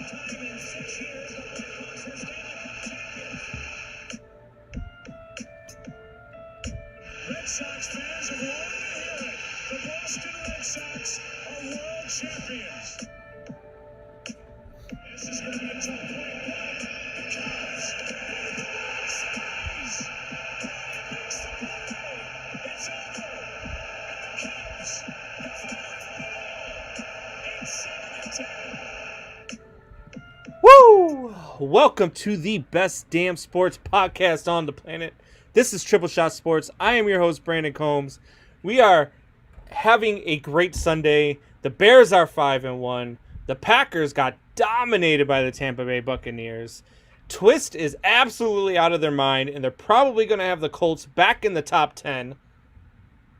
Red Sox fans have longed to hear it. The Boston Red Sox are world champions. This is going to be a tough point, but the Cubs, series. Brian makes the play. It's over. And the Cubs have won it all. 8-7-10. Woo! Welcome to the best damn sports podcast on the planet. This is Triple Shot Sports. I am your host, Brandon Combs. We are having a great Sunday. The Bears are 5-1. The Packers got dominated by the Tampa Bay Buccaneers. Twist is absolutely out of their mind, and they're probably going to have the Colts back in the top 10.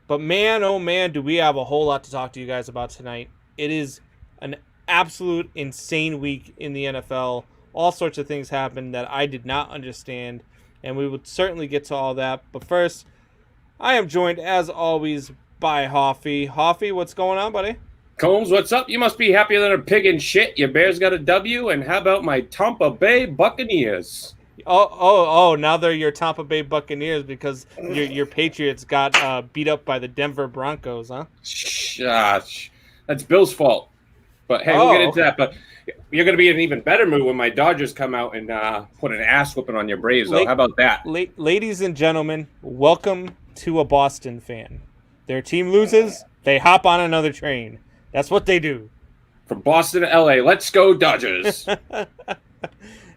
But man, oh man, do we have a whole lot to talk to you guys about tonight. It is an absolute insane week in the NFL. All sorts of things happened that I did not understand, and we would certainly get to all that. But first, I am joined, as always, by Hoffy. Hoffy, what's going on, buddy? Combs, what's up? You must be happier than a pig in shit. Your Bears got a W, and how about my Tampa Bay Buccaneers? Oh! Now they're your Tampa Bay Buccaneers because your Patriots got beat up by the Denver Broncos, huh? That's Bill's fault. But hey, we'll get into that. But you're going to be in an even better mood when my Dodgers come out and put an ass whooping on your Braves, though. How about that? Ladies and gentlemen, welcome to a Boston fan. Their team loses, they hop on another train. That's what they do. From Boston to L.A., let's go Dodgers.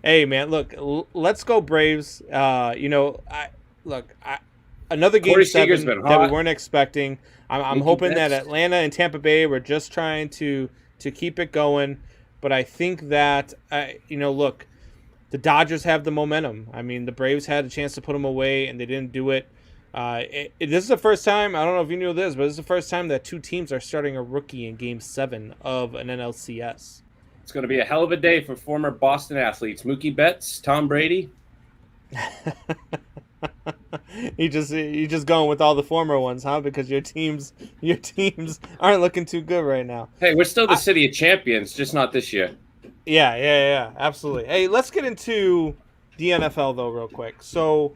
Hey, man, look, let's go Braves. Another Game 7 that we weren't expecting. I'm hoping that Atlanta and Tampa Bay were just trying to keep it going. But I think that, look, the Dodgers have the momentum. I mean, the Braves had a chance to put them away, and they didn't do it. This is the first time, I don't know if you knew this, but this is the first time that two teams are starting a rookie in Game 7 of an NLCS. It's going to be a hell of a day for former Boston athletes. Mookie Betts, Tom Brady. You just going with all the former ones, huh? Because your teams aren't looking too good right now. Hey, we're still the city of champions, just not this year. Yeah, absolutely. Hey, let's get into the NFL though, real quick. So,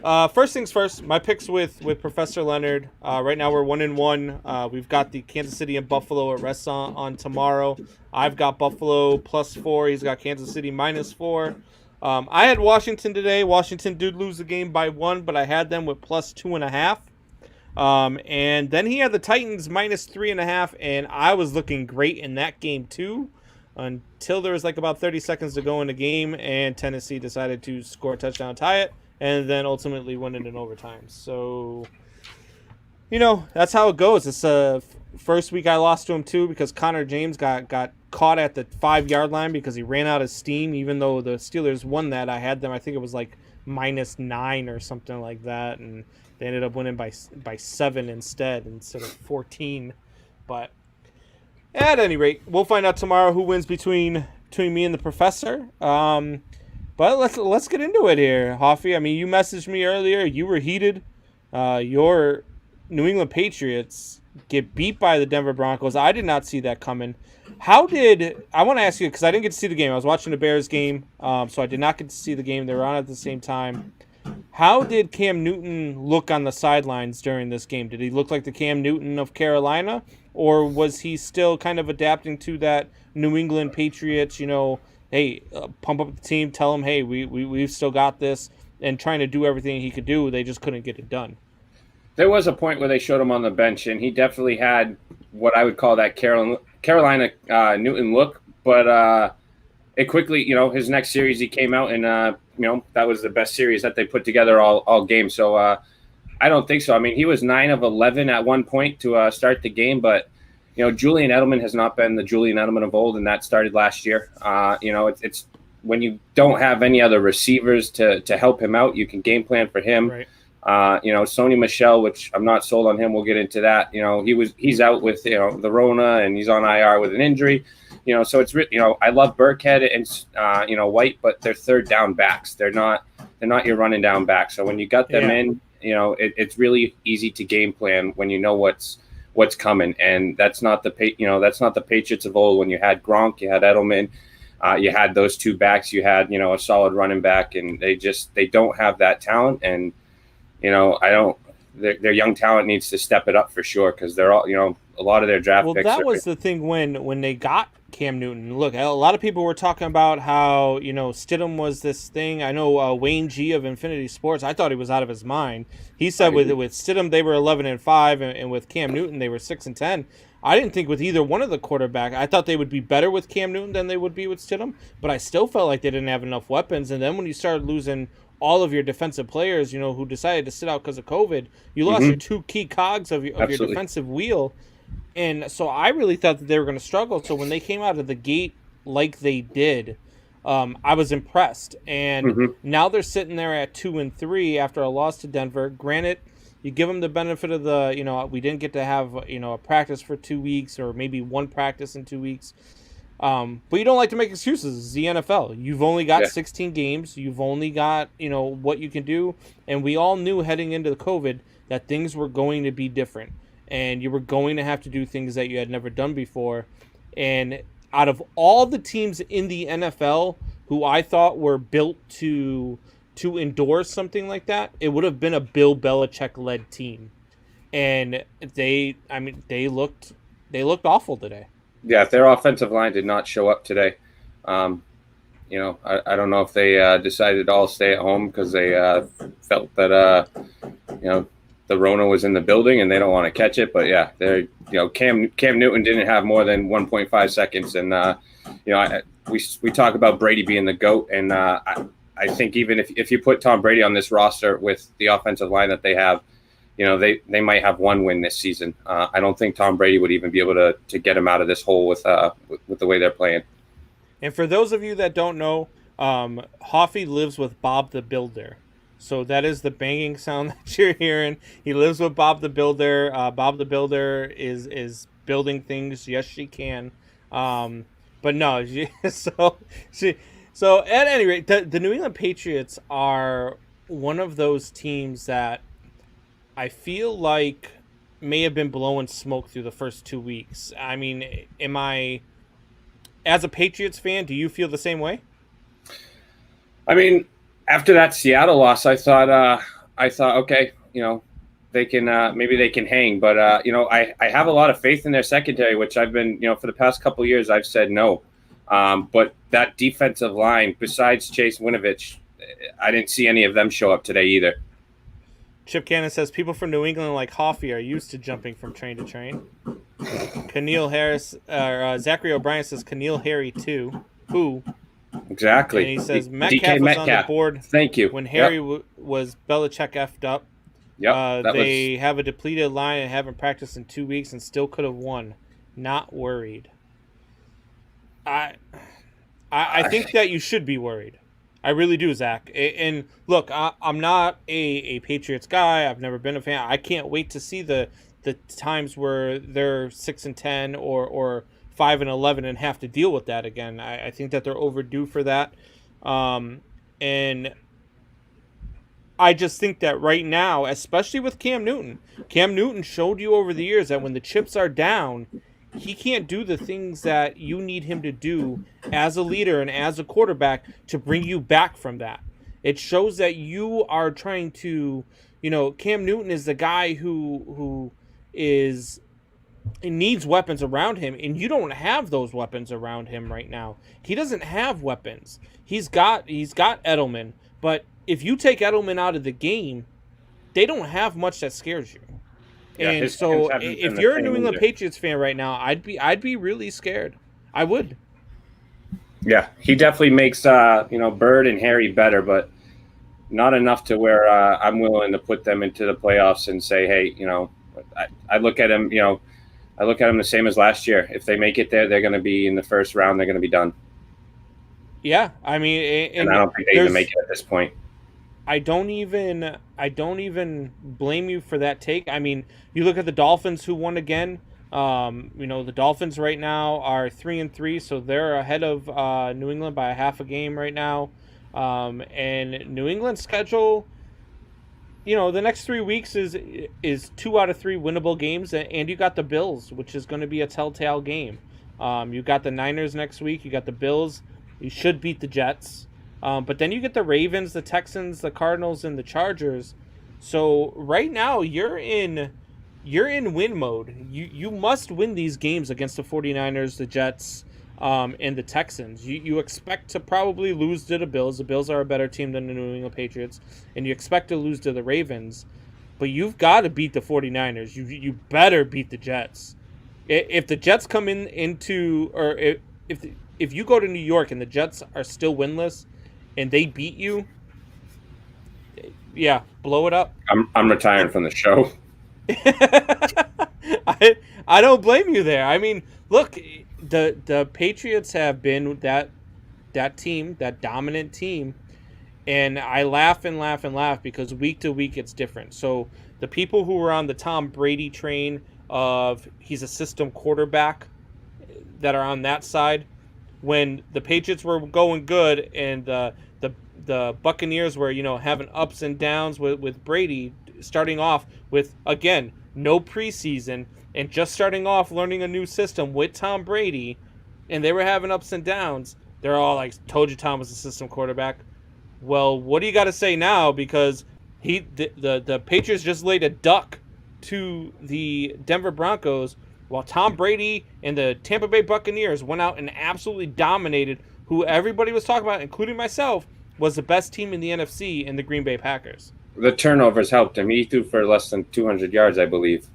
first things first, my picks with Professor Leonard. Right now we're 1-1. We've got the Kansas City and Buffalo at rest on tomorrow. I've got Buffalo +4. He's got Kansas City -4. I had Washington today. Washington did lose the game by 1, but I had them with +2.5. And then he had the Titans -3.5, and I was looking great in that game too, until there was like about 30 seconds to go in the game, and Tennessee decided to score a touchdown, tie it, and then ultimately win it in overtime. So, that's how it goes. It's first week I lost to him too because Connor James got caught at the 5-yard line because he ran out of steam. Even though the Steelers won that, I had them. I think it was like -9 or something like that, and they ended up winning by 7 instead of 14. But at any rate, we'll find out tomorrow who wins between me and the professor. But let's get into it here, Hoffy. I mean, you messaged me earlier. You were heated. Your New England Patriots get beat by the Denver Broncos. I did not see that coming. I want to ask you, because I didn't get to see the game. I was watching the Bears game, so I did not get to see the game. They were on at the same time. How did Cam Newton look on the sidelines during this game? Did he look like the Cam Newton of Carolina, or was he still kind of adapting to that New England Patriots, hey, pump up the team, tell them, hey, we've still got this, and trying to do everything he could do? They just couldn't get it done. There was a point where they showed him on the bench, and he definitely had what I would call that Carolina Newton look. But it quickly, his next series he came out, and that was the best series that they put together all game. So I don't think so. I mean, he was 9 of 11 at one point to start the game, but Julian Edelman has not been the Julian Edelman of old, and that started last year. It's when you don't have any other receivers to help him out, you can game plan for him. Right. Sony Michel, which I'm not sold on him. We'll get into that. He's out with, the Rona, and he's on IR with an injury. So it's, I love Burkhead and, White, but they're third down backs. They're not your running down back. So when you got them in, it's really easy to game plan when you know what's what's coming. And that's not the Patriots of old when you had Gronk, you had Edelman. You had those two backs. You had, a solid running back, and they don't have that talent. And, their young talent needs to step it up for sure, because they're all, a lot of their draft picks. Well, that was the thing when they got Cam Newton. Look, a lot of people were talking about how, Stidham was this thing. I know Wayne G of Infinity Sports, I thought he was out of his mind. He said with Stidham they were 11-5, and with Cam Newton they were 6-10. I didn't think with either one of the quarterback. I thought they would be better with Cam Newton than they would be with Stidham, but I still felt like they didn't have enough weapons. And then when you started losing all of your defensive players, who decided to sit out because of COVID, you lost your two key cogs of your defensive wheel. And so I really thought that they were going to struggle. So when they came out of the gate like they did, I was impressed. And now they're sitting there at 2-3 after a loss to Denver. Granted, you give them the benefit of the, we didn't get to have, a practice for 2 weeks, or maybe one practice in 2 weeks. But you don't like to make excuses. It's the NFL. You've only got 16 games. You've only got, what you can do. And we all knew heading into the COVID that things were going to be different. And you were going to have to do things that you had never done before. And out of all the teams in the NFL who I thought were built to endorse something like that, it would have been a Bill Belichick-led team. And they looked awful today. Yeah, their offensive line did not show up today. I don't know if they decided to all stay at home because they felt that the Rona was in the building and they don't want to catch it. But yeah, they're Cam Newton didn't have more than 1.5 seconds, and we talk about Brady being the GOAT, and I think even if you put Tom Brady on this roster with the offensive line that they have, they might have one win this season. I don't think Tom Brady would even be able to get him out of this hole with the way they're playing. And for those of you that don't know, Hoffy lives with Bob the Builder. So that is the banging sound that you're hearing. He lives with Bob the Builder. Bob the Builder is building things. Yes, she can. But no, So at any rate, the New England Patriots are one of those teams that I feel like may have been blowing smoke through the first 2 weeks. I mean, as a Patriots fan, do you feel the same way? I mean, after that Seattle loss, I thought, okay, they can maybe they can hang, but I have a lot of faith in their secondary, which I've been, for the past couple of years, I've said no. But that defensive line, besides Chase Winovich, I didn't see any of them show up today either. Chip Cannon says people from New England like Hoffy are used to jumping from train to train. Keneal Harris, Zachary O'Brien says Keneal Harry too. Who? Exactly. And he says Metcalf was on the board. Thank you. When Harry was Belichick effed up. Yep. They have a depleted line and haven't practiced in 2 weeks and still could have won. Not worried. I think that you should be worried. I really do, Zach. And look, I'm not a Patriots guy. I've never been a fan. I can't wait to see the times where they're 6-10 or 5-11 and have to deal with that again. I think that they're overdue for that. And I just think that right now, especially with Cam Newton showed you over the years that when the chips are down, he can't do the things that you need him to do as a leader and as a quarterback to bring you back from that. It shows that you are trying to, Cam Newton is the guy who needs weapons around him, and you don't have those weapons around him right now. He doesn't have weapons. He's got Edelman, but if you take Edelman out of the game, they don't have much that scares you. Yeah, and so if you're a New England Patriots fan right now, I'd be really scared. I would. Yeah, he definitely makes Bird and Harry better, but not enough to where I'm willing to put them into the playoffs and say, hey, I look at him, I look at them the same as last year. If they make it there, they're going to be in the first round. They're going to be done. Yeah, I mean, and I don't think they even make it at this point. I don't even blame you for that take. I mean, you look at the Dolphins who won again. The Dolphins right now are 3-3, so they're ahead of New England by a half a game right now. And New England's schedule, the next 3 weeks is 2 out of 3 winnable games, and you got the Bills, which is going to be a telltale game. You got the Niners next week. You got the Bills. You should beat the Jets. But then you get the Ravens, the Texans, the Cardinals, and the Chargers. So right now you're in win mode. You must win these games against the 49ers, the Jets, and the Texans. You expect to probably lose to the Bills. The Bills are a better team than the New England Patriots. And you expect to lose to the Ravens. But you've got to beat the 49ers. You better beat the Jets. If the Jets come if you go to New York and the Jets are still winless and they beat you, yeah, blow it up. I'm retiring from the show. I don't blame you there. I mean, look, the Patriots have been that team, that dominant team, and I laugh and laugh and laugh because week to week it's different. So the people who were on the Tom Brady train of he's a system quarterback that are on that side, when the Patriots were going good and the Buccaneers were, having ups and downs with Brady, starting off with, again, no preseason and just starting off learning a new system with Tom Brady, and they were having ups and downs. They're all like, told you Tom was a system quarterback. Well, what do you got to say now? Because the Patriots just laid a duck to the Denver Broncos, while Tom Brady and the Tampa Bay Buccaneers went out and absolutely dominated who everybody was talking about, including myself, was the best team in the NFC in the Green Bay Packers. The turnovers helped him. He threw for less than 200 yards, I believe.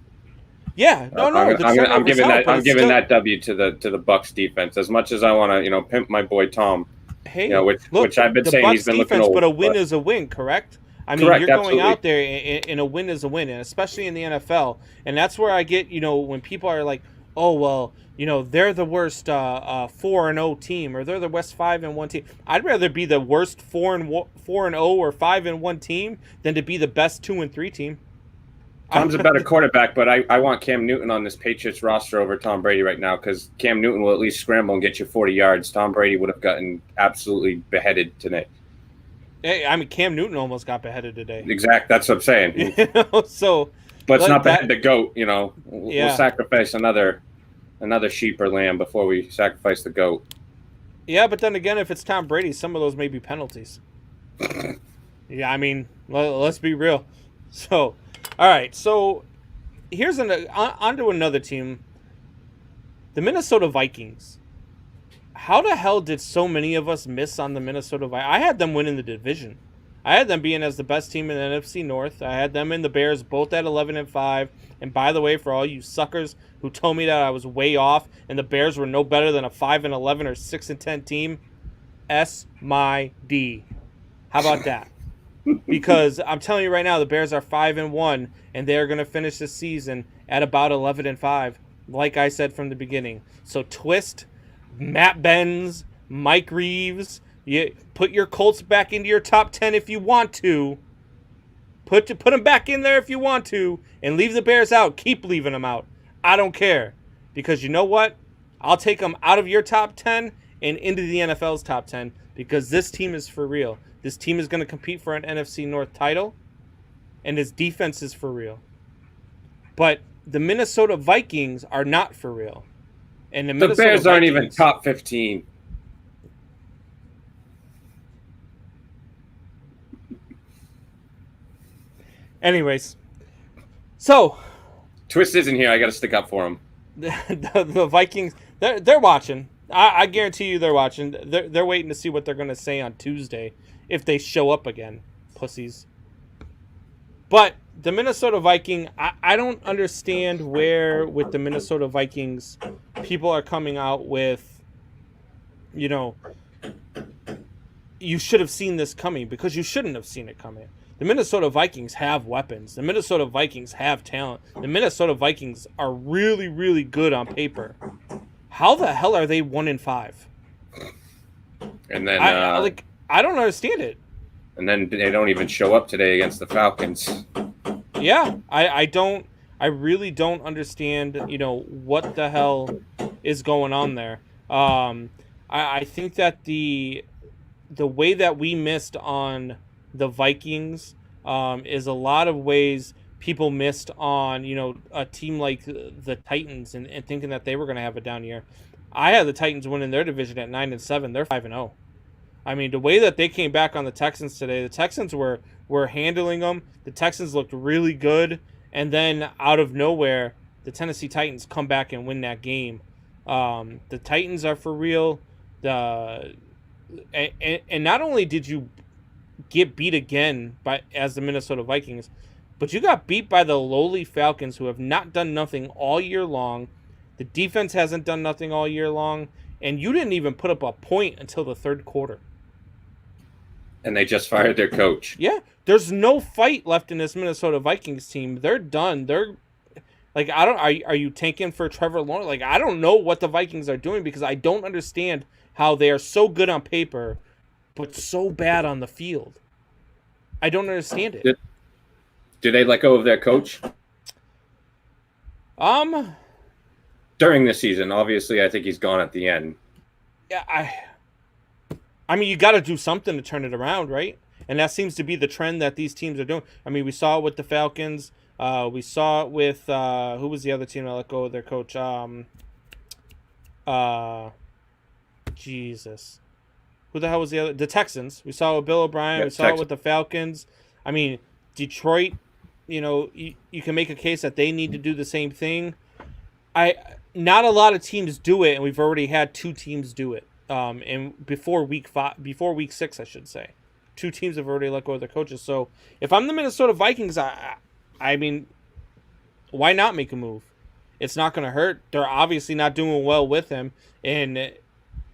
Yeah, no. I'm giving that W to the Bucs defense. As much as I want to, pimp my boy Tom. Hey, which I've been saying he's been looking old. But a win is a win, correct? I mean, correct, you're going absolutely. out there and a win is a win, and especially in the NFL. And that's where I get, when people are like, oh, well, they're the worst 4-0 team, or they're the worst 5-1 team. I'd rather be the worst 4-0 or 5-1 team than to be the best 2-3 team. Tom's a better quarterback, but I want Cam Newton on this Patriots roster over Tom Brady right now, because Cam Newton will at least scramble and get you 40 yards. Tom Brady would have gotten absolutely beheaded today. Hey, I mean, Cam Newton almost got beheaded today. Exact. That's what I'm saying. So, but it's not behead the goat. We'll Yeah. sacrifice another sheep or lamb before we sacrifice the goat. Yeah, but then again, if it's Tom Brady, some of those may be penalties. Yeah, I mean, let's be real. So, all right. So, here's onto another team, the Minnesota Vikings. How the hell did so many of us miss on the Minnesota Vikings? I had them winning the division. I had them being as the best team in the NFC North. I had them and the Bears both at 11-5. And by the way, for all you suckers who told me that I was way off and the Bears were no better than a 5-11 or 6-10 team, my D. How about that? Because I'm telling you right now, the Bears are 5-1, and they're going to finish the season at about 11-5, like I said from the beginning. So twist, Matt Benz, Mike Reeves, you put your Colts back into your top 10 if you want to. Put them back in there if you want to, and leave the Bears out. Keep leaving them out. I don't care, because you know what? I'll take them out of your top 10 and into the NFL's top 10, because this team is for real. This team is going to compete for an NFC North title, and this defense is for real. But the Minnesota Vikings are not for real. And the Bears aren't even top 15. Anyways, so Twist isn't here. I got to stick up for him. The Vikings, they're watching. I guarantee you they're watching. They're waiting to see what they're going to say on Tuesday if they show up again, pussies. But the Minnesota Viking, I don't understand where with the Minnesota Vikings people are coming out with, you should have seen this coming, because you shouldn't have seen it coming. The Minnesota Vikings have weapons. The Minnesota Vikings have talent. The Minnesota Vikings are really, really good on paper. How the hell are they 1-5? And then I don't understand it. And then they don't even show up today against the Falcons. Yeah, I really don't understand, what the hell is going on there. I think that the way that we missed on the Vikings is a lot of ways people missed on, a team like the Titans and thinking that they were going to have a down year. I had the Titans winning their division at 9-7. They're 5-0. I mean, the way that they came back on the Texans today, the Texans were handling them. The Texans looked really good, and then out of nowhere, the Tennessee Titans come back and win that game. The Titans are for real. And not only did you get beat again as the Minnesota Vikings, but you got beat by the lowly Falcons, who have not done nothing all year long. The defense hasn't done nothing all year long, and you didn't even put up a point until the third quarter. And they just fired their coach. Yeah, there's no fight left in this Minnesota Vikings team. They're done. They're like, are you tanking for Trevor Lawrence? Like, I don't know what the Vikings are doing, because I don't understand how they are so good on paper but so bad on the field. I don't understand it. Did they let go of their coach? During the season, obviously, I think he's gone at the end. Yeah, I mean, you got to do something to turn it around, right? And that seems to be the trend that these teams are doing. I mean, we saw it with the Falcons. We saw it with who was the other team that let go of their coach? Jesus, who the hell was the other? The Texans. We saw it with Bill O'Brien. Yeah, we saw it with the Falcons. I mean, Detroit. You know, you can make a case that they need to do the same thing. Not a lot of teams do it, and we've already had 2 teams do it. And before week 6, I should say, 2 teams have already let go of their coaches. So if I'm the Minnesota Vikings, I mean, why not make a move? It's not going to hurt. They're obviously not doing well with him, and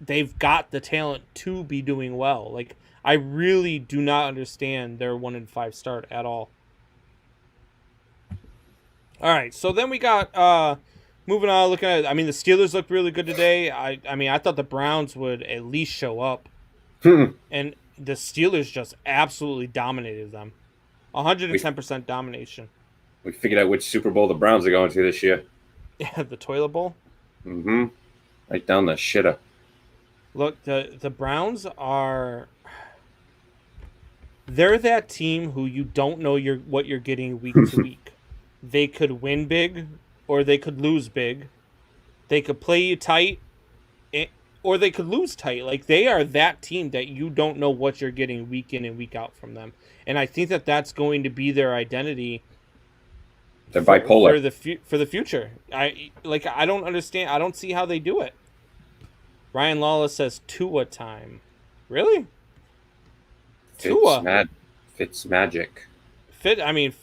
they've got the talent to be doing well. Like, I really do not understand their 1-5 start at all. All right, so then we got moving on. Looking at, I mean, the Steelers looked really good today. I mean, I thought the Browns would at least show up, and the Steelers just absolutely dominated them, 110% domination. We figured out which Super Bowl the Browns are going to this year. Yeah, the toilet bowl. Mm-hmm. Right down the shitter. Look, the Browns are. They're that team who you don't know what you're getting week to week. They could win big, or they could lose big. They could play you tight, or they could lose tight. Like, they are that team that you don't know what you're getting week in and week out from them. And I think that that's going to be their identity. They're bipolar for the future. I don't understand. I don't see how they do it. Ryan Lawless says Tua time. Really? Tua. Fitz magic. I mean,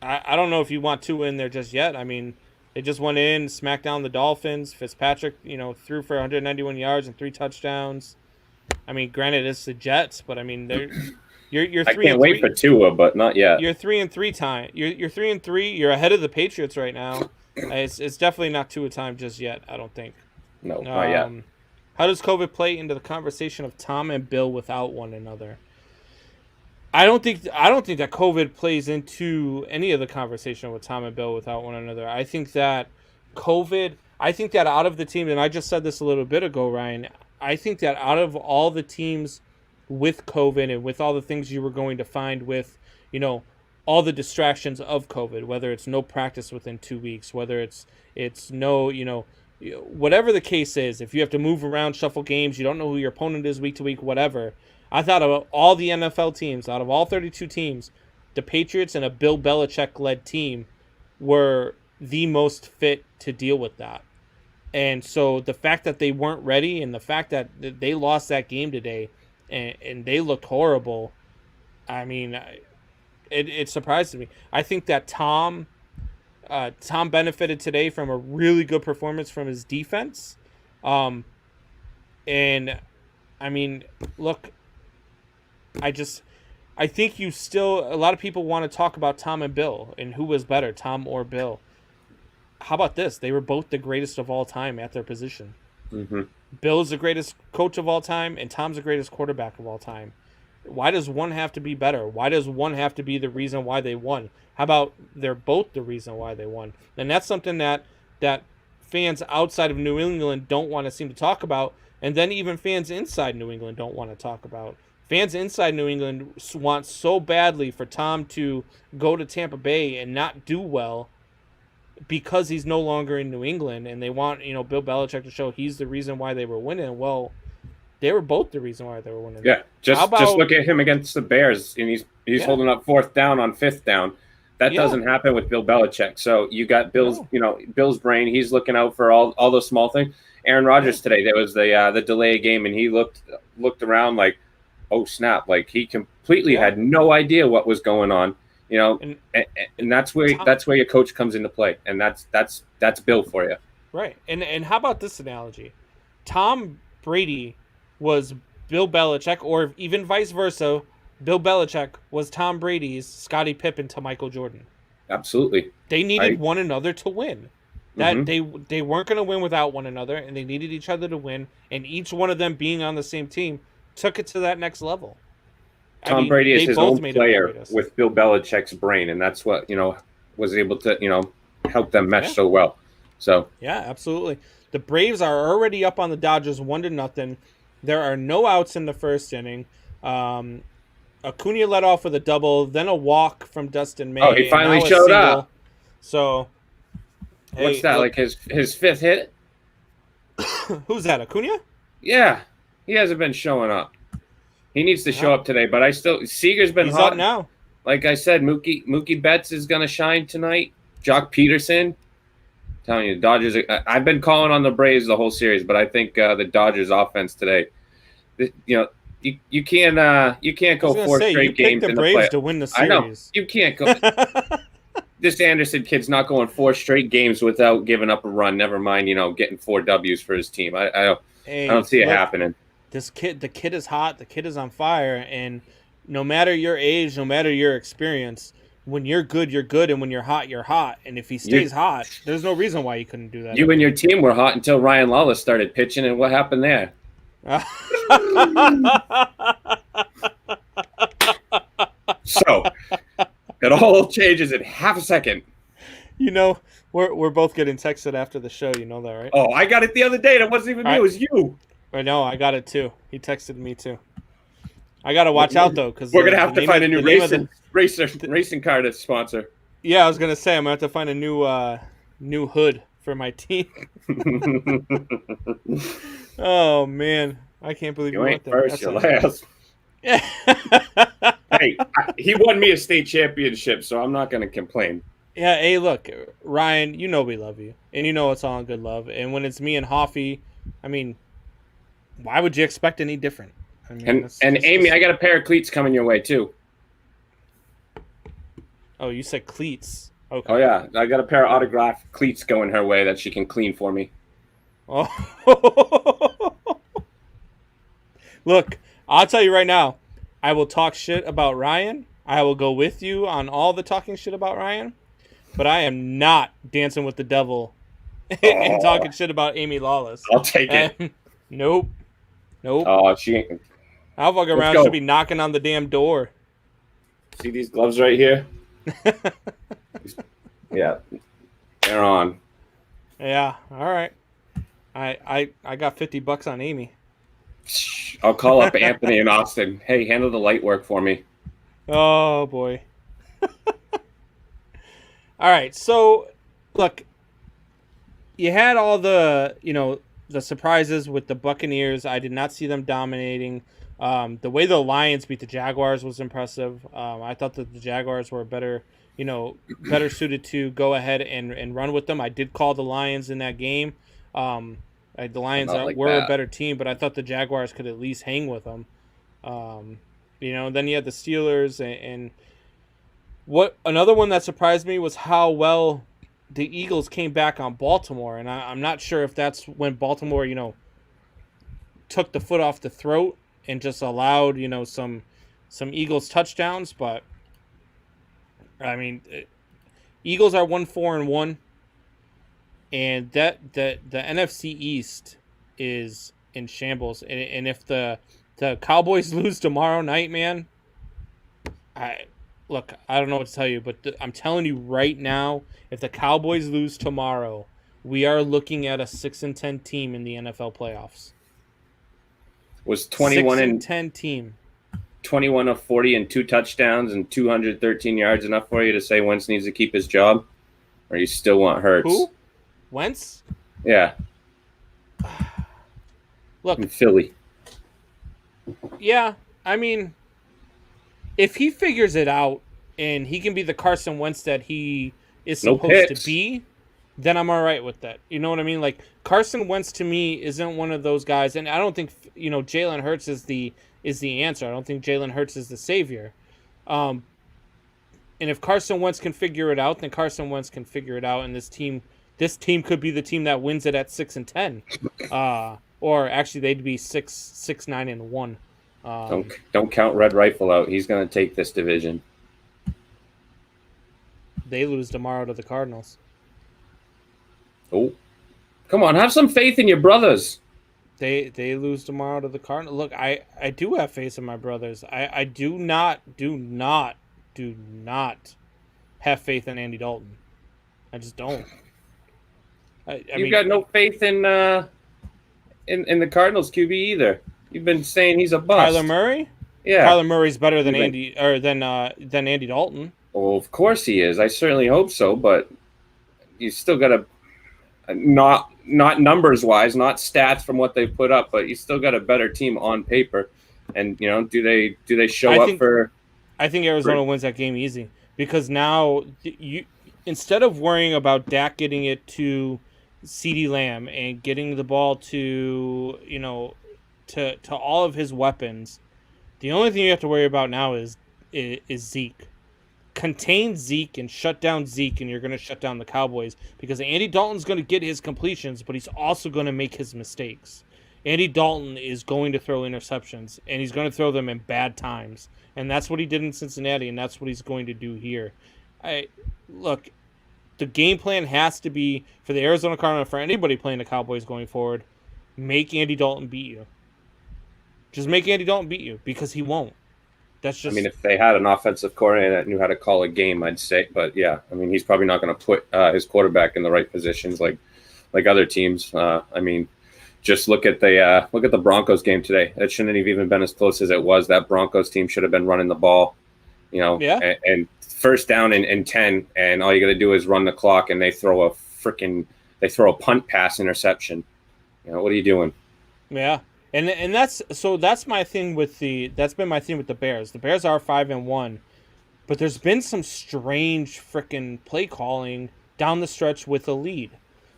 I don't know if you want Tua in there just yet. I mean, they just went in, smacked down the Dolphins. Fitzpatrick, threw for 191 yards and 3 touchdowns. I mean, granted, it's the Jets, but I mean, you're 3-3. I can't wait for Tua, but not yet. You're 3-3 time. You're 3-3. You're ahead of the Patriots right now. It's definitely not Tua time just yet. I don't think. No, not yet. How does COVID play into the conversation of Tom and Bill without one another? I don't think that COVID plays into any of the conversation with Tom and Bill without one another. I think that out of the teams, and I just said this a little bit ago, Ryan, I think that out of all the teams with COVID and with all the things you were going to find with, all the distractions of COVID, whether it's no practice within 2 weeks, whether it's no, whatever the case is, if you have to move around, shuffle games, you don't know who your opponent is week to week, whatever. I thought of all the NFL teams, out of all 32 teams, the Patriots and a Bill Belichick-led team were the most fit to deal with that. And so the fact that they weren't ready and the fact that they lost that game today and they looked horrible, I mean, it surprised me. I think that Tom benefited today from a really good performance from his defense. And, I mean, look, I think a lot of people want to talk about Tom and Bill and who was better, Tom or Bill. How about this? They were both the greatest of all time at their position. Mm-hmm. Bill's the greatest coach of all time, and Tom's the greatest quarterback of all time. Why does one have to be better? Why does one have to be the reason why they won? How about they're both the reason why they won? And that's something that fans outside of New England don't want to seem to talk about, and then even fans inside New England don't want to talk about. Fans inside New England want so badly for Tom to go to Tampa Bay and not do well, because he's no longer in New England, and they want Bill Belichick to show he's the reason why they were winning. Well, they were both the reason why they were winning. Yeah, just look at him against the Bears, and he's holding up 4th down on 5th down. That doesn't happen with Bill Belichick. So you got Bill's brain. He's looking out for all those small things. Aaron Rodgers today, there was the delay game, and he looked around like, oh snap! Like he completely had no idea what was going on. And that's where your coach comes into play, and that's Bill for you. Right. And how about this analogy? Tom Brady was Bill Belichick, or even vice versa. Bill Belichick was Tom Brady's Scottie Pippen to Michael Jordan. Absolutely. They needed one another to win. That they weren't going to win without one another, and they needed each other to win. And each one of them being on the same team took it to that next level. Tom Brady is his own player with Bill Belichick's brain, and that's what was able to help them mesh so well. So yeah, absolutely. The Braves are already up on the Dodgers 1-0. There are no outs in the first inning. Acuna led off with a double, then a walk from Dustin May. Oh, he finally showed up. So, what's that? Like his 5th hit? Who's that? Acuna? Yeah, he hasn't been showing up. He needs to show up today, but Seager's been He's hot up now. Like I said, Mookie Betts is going to shine tonight. Jock Peterson. Telling you, the Dodgers. I've been calling on the Braves the whole series, but I think the Dodgers offense today. You can't go 4 straight games in the Braves to win the series. I know you can't go. This Anderson kid's not going 4 straight games without giving up a run. Never mind, getting 4 W's for his team. I don't see it happening. The kid is hot. The kid is on fire, and no matter your age, no matter your experience, when you're good, you're good, and when you're hot, you're hot. And if he stays hot, there's no reason why he couldn't do that. You and your team were hot until Ryan Lawless started pitching, and what happened there? So it all changes in half a second. We're both getting texted after the show. You know that, right? Oh, I got it the other day. That wasn't even me. It was you. I know. I got it too. He texted me too. I got to watch out though, because we're gonna have to find a new racing car to sponsor. Yeah, I was gonna say I'm gonna have to find a new hood for my team. Oh man, I can't believe you ain't first, you're last. Hey, he won me a state championship, so I'm not gonna complain. Yeah, hey, look, Ryan, we love you, and it's all in good love. And when it's me and Hoffy, I mean, why would you expect any different? I mean, and Amy, I got a pair of cleats coming your way too. Oh, you said cleats. Okay. Oh yeah, I got a pair of autographed cleats going her way that she can clean for me. Oh. Look, I'll tell you right now, I will talk shit about Ryan. I will go with you on all the talking shit about Ryan, but I am not dancing with the devil and talking shit about Amy Lawless. I'll take it. Nope. Oh, she ain't. I'll fuck around. She'll be knocking on the damn door. See these gloves right here? Yeah, they're on. Yeah, all right. I got $50 on Amy. I'll call up Anthony and Austin. Hey, handle the light work for me. Oh boy. All right, so look, you had all the the surprises with the Buccaneers. I did not see them dominating. The way the Lions beat the Jaguars was impressive. I thought that the Jaguars were better suited to go ahead and run with them. I did call the Lions in that game. The Lions were a better team, but I thought the Jaguars could at least hang with them. Then you had the Steelers, and what another one that surprised me was how well the Eagles came back on Baltimore, and I'm not sure if that's when Baltimore, took the foot off the throat and just allowed, some Eagles touchdowns, but I mean, Eagles are 1-4-1, and that the NFC East is in shambles, and if the Cowboys lose tomorrow night, man, I don't know what to tell you, but I'm telling you right now, if the Cowboys lose tomorrow, we are looking at a 6-10 team in the NFL playoffs. Was 21-10 team. 21 of 40 and 2 touchdowns and 213 yards enough for you to say Wentz needs to keep his job? or you still want Hurts? Who? Wentz? Yeah, Look, in Philly. yeah, I mean, if he figures it out and he can be the Carson Wentz that he is No supposed to picks. be, then I'm all right with that. You know what I mean? Like Carson Wentz to me isn't one of those guys, and I don't think Jalen Hurts is the answer. I don't think Jalen Hurts is the savior. And if Carson Wentz can figure it out, then Carson Wentz can figure it out, and this team could be the team that wins it at 6-10, or actually they'd be 6-9-1. Don't count Red Rifle out. He's going to take this division. They lose tomorrow to the Cardinals. Oh, come on, have some faith in your brothers. They lose tomorrow to the Cardinals. Look, I do have faith in my brothers. I do not have faith in Andy Dalton. I just don't. You've got no faith in the Cardinals QB either. You've been saying he's a bust. Kyler Murray? Yeah. Kyler Murray's better than Andy Dalton. Well, of course he is. I certainly hope so, but you still got to not numbers wise, not stats from what they put up, but you still got a better team on paper. And do they show up for? I think Arizona wins that game easy because now you instead of worrying about Dak getting it to CeeDee Lamb and getting the ball to to all of his weapons, the only thing you have to worry about now is Zeke. Contain Zeke and shut down Zeke, and you're going to shut down the Cowboys because Andy Dalton's going to get his completions, but he's also going to make his mistakes. Andy Dalton is going to throw interceptions, and he's going to throw them in bad times, and that's what he did in Cincinnati, and that's what he's going to do here. Look, the game plan has to be for the Arizona Cardinals, for anybody playing the Cowboys going forward, make Andy Dalton beat you. Just make Andy Dalton beat you because he won't. That's just. I mean, if they had an offensive coordinator that knew how to call a game, I'd say. But yeah, I mean, he's probably not going to put his quarterback in the right positions like other teams. I mean, just look at the Broncos game today. It shouldn't have even been as close as it was. That Broncos team should have been running the ball, Yeah. And first down and 10, and all you got to do is run the clock, and they throw a punt pass interception. What are you doing? Yeah. And that's my thing that's been my thing with the Bears. The Bears are 5-1, but there's been some strange freaking play calling down the stretch with a lead.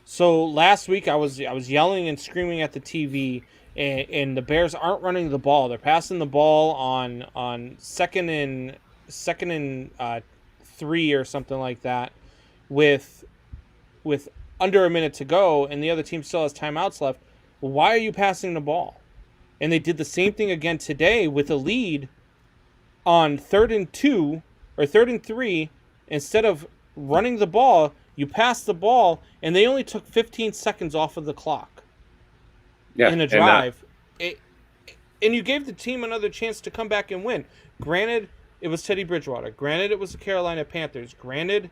So last week I was yelling and screaming at the TV, and the Bears aren't running the ball. They're passing the ball on second and 3 or something like that, with under a minute to go, and the other team still has timeouts left. Why are you passing the ball? And they did the same thing again today with a lead on 3rd and 2 or 3rd and 3. Instead of running the ball, you pass the ball, and they only took 15 seconds off of the clock in a drive. And you gave the team another chance to come back and win. Granted, it was Teddy Bridgewater. Granted, it was the Carolina Panthers. Granted,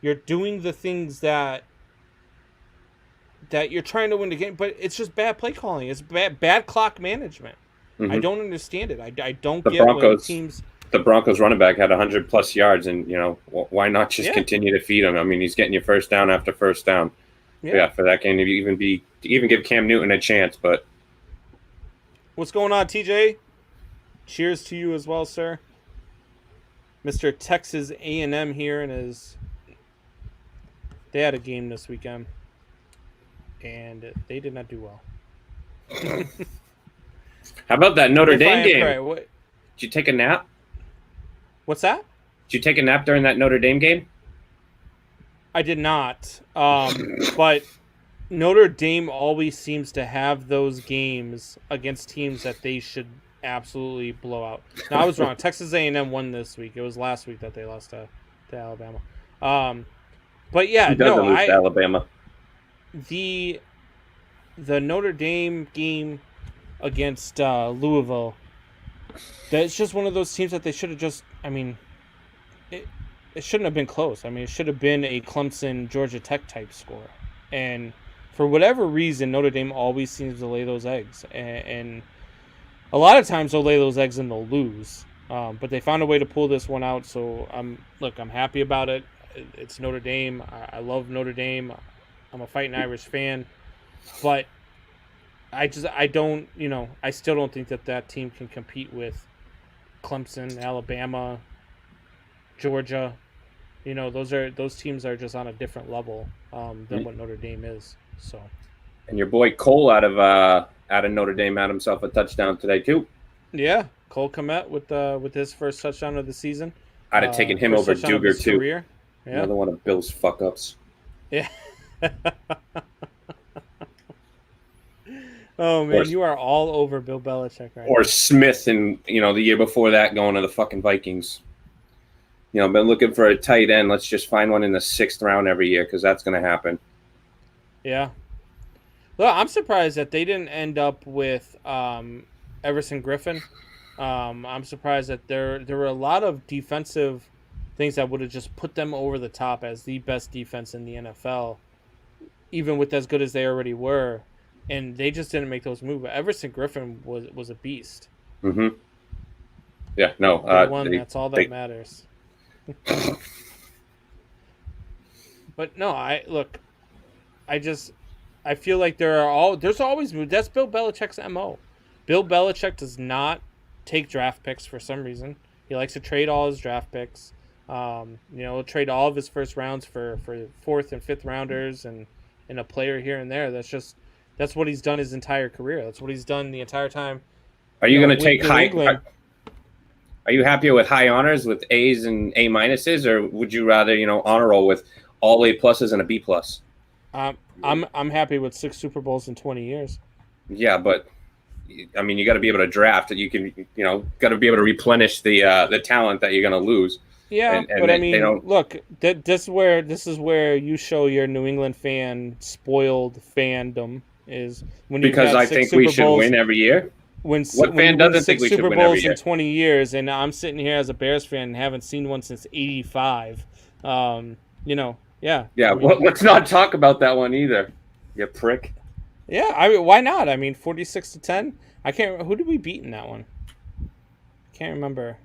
you're doing the things that you're trying to win the game, but it's just bad play calling. It's bad clock management. Mm-hmm. I don't understand it. I don't get when teams. The Broncos running back had 100+ yards, and why not just continue to feed him? I mean, he's getting you first down after first down. Yeah, for that game to even give Cam Newton a chance. But what's going on, TJ? Cheers to you as well, sir. Mr. Texas A&M here, and they had a game this weekend. And they did not do well. How about that Notre Dame game? Did you take a nap? What's that? Did you take a nap during that Notre Dame game? I did not. But Notre Dame always seems to have those games against teams that they should absolutely blow out. Now, I was wrong. Texas A&M won this week. It was last week that they lost to Alabama. But yeah, no, lose to Alabama. The Notre Dame game against Louisville, that's just one of those teams that they should have just. I mean, it shouldn't have been close. I mean, it should have been a Clemson Georgia Tech type score, and for whatever reason, Notre Dame always seems to lay those eggs, and a lot of times they'll lay those eggs and they'll lose. But they found a way to pull this one out, so I'm happy about it. it's Notre Dame. I love Notre Dame. I'm a fighting Irish fan, but I don't, I still don't think that team can compete with Clemson, Alabama, Georgia. Those teams are just on a different level than what Notre Dame is. So. And your boy Cole out of Notre Dame had himself a touchdown today too. Yeah, Cole Kmet with his first touchdown of the season. I'd have taken him over Duger too. Career. Yeah. Another one of Bill's fuck ups. Yeah. Oh man, you are all over Bill Belichick right now. Or Smith, and the year before that, going to the fucking Vikings. Been looking for a tight end. Let's just find one in the 6th round every year, because that's going to happen. Yeah. Well, I'm surprised that they didn't end up with Everson Griffin. I'm surprised that there were a lot of defensive things that would have just put them over the top as the best defense in the NFL, even with as good as they already were. And they just didn't make those moves. Everson Griffin was a beast. Mm-hmm. Yeah, no. That's all that matters. But no, I feel like there's always moves. That's Bill Belichick's MO. Bill Belichick does not take draft picks for some reason. He likes to trade all his draft picks. He'll trade all of his first rounds for 4th and 5th rounders and a player here and there. That's what he's done his entire career. That's what he's done the entire time. Are you going to take high? Are you happier with high honors with A's and A minuses, or would you rather honor roll with all A pluses and a B plus? I'm happy with 6 Super Bowls in 20 years. Yeah, but I mean, you got to be able to draft. You can got to be able to replenish the talent that you're going to lose. Yeah, but I mean, look, this is where you show your New England fan spoiled fandom is when because I think we should win every year. What fan doesn't think we should win every year? In 20 years, and I'm sitting here as a Bears fan and haven't seen one since '85. Yeah. Yeah. Let's not talk about that one either. You prick. Yeah. I mean, why not? I mean, 46-10. I can't. Who did we beat in that one? Can't remember.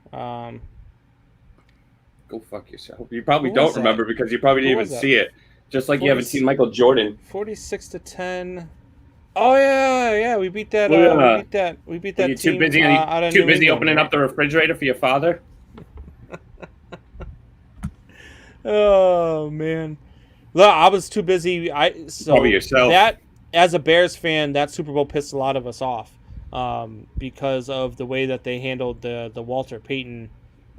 Go fuck yourself. You probably don't remember because you probably didn't even see it. Just like you haven't seen Michael Jordan. 46-10. Oh yeah, we beat that. We beat that. You too busy opening up the refrigerator for your father. Oh man, look, I was too busy. Probably yourself. That as a Bears fan, that Super Bowl pissed a lot of us off because of the way that they handled the Walter Payton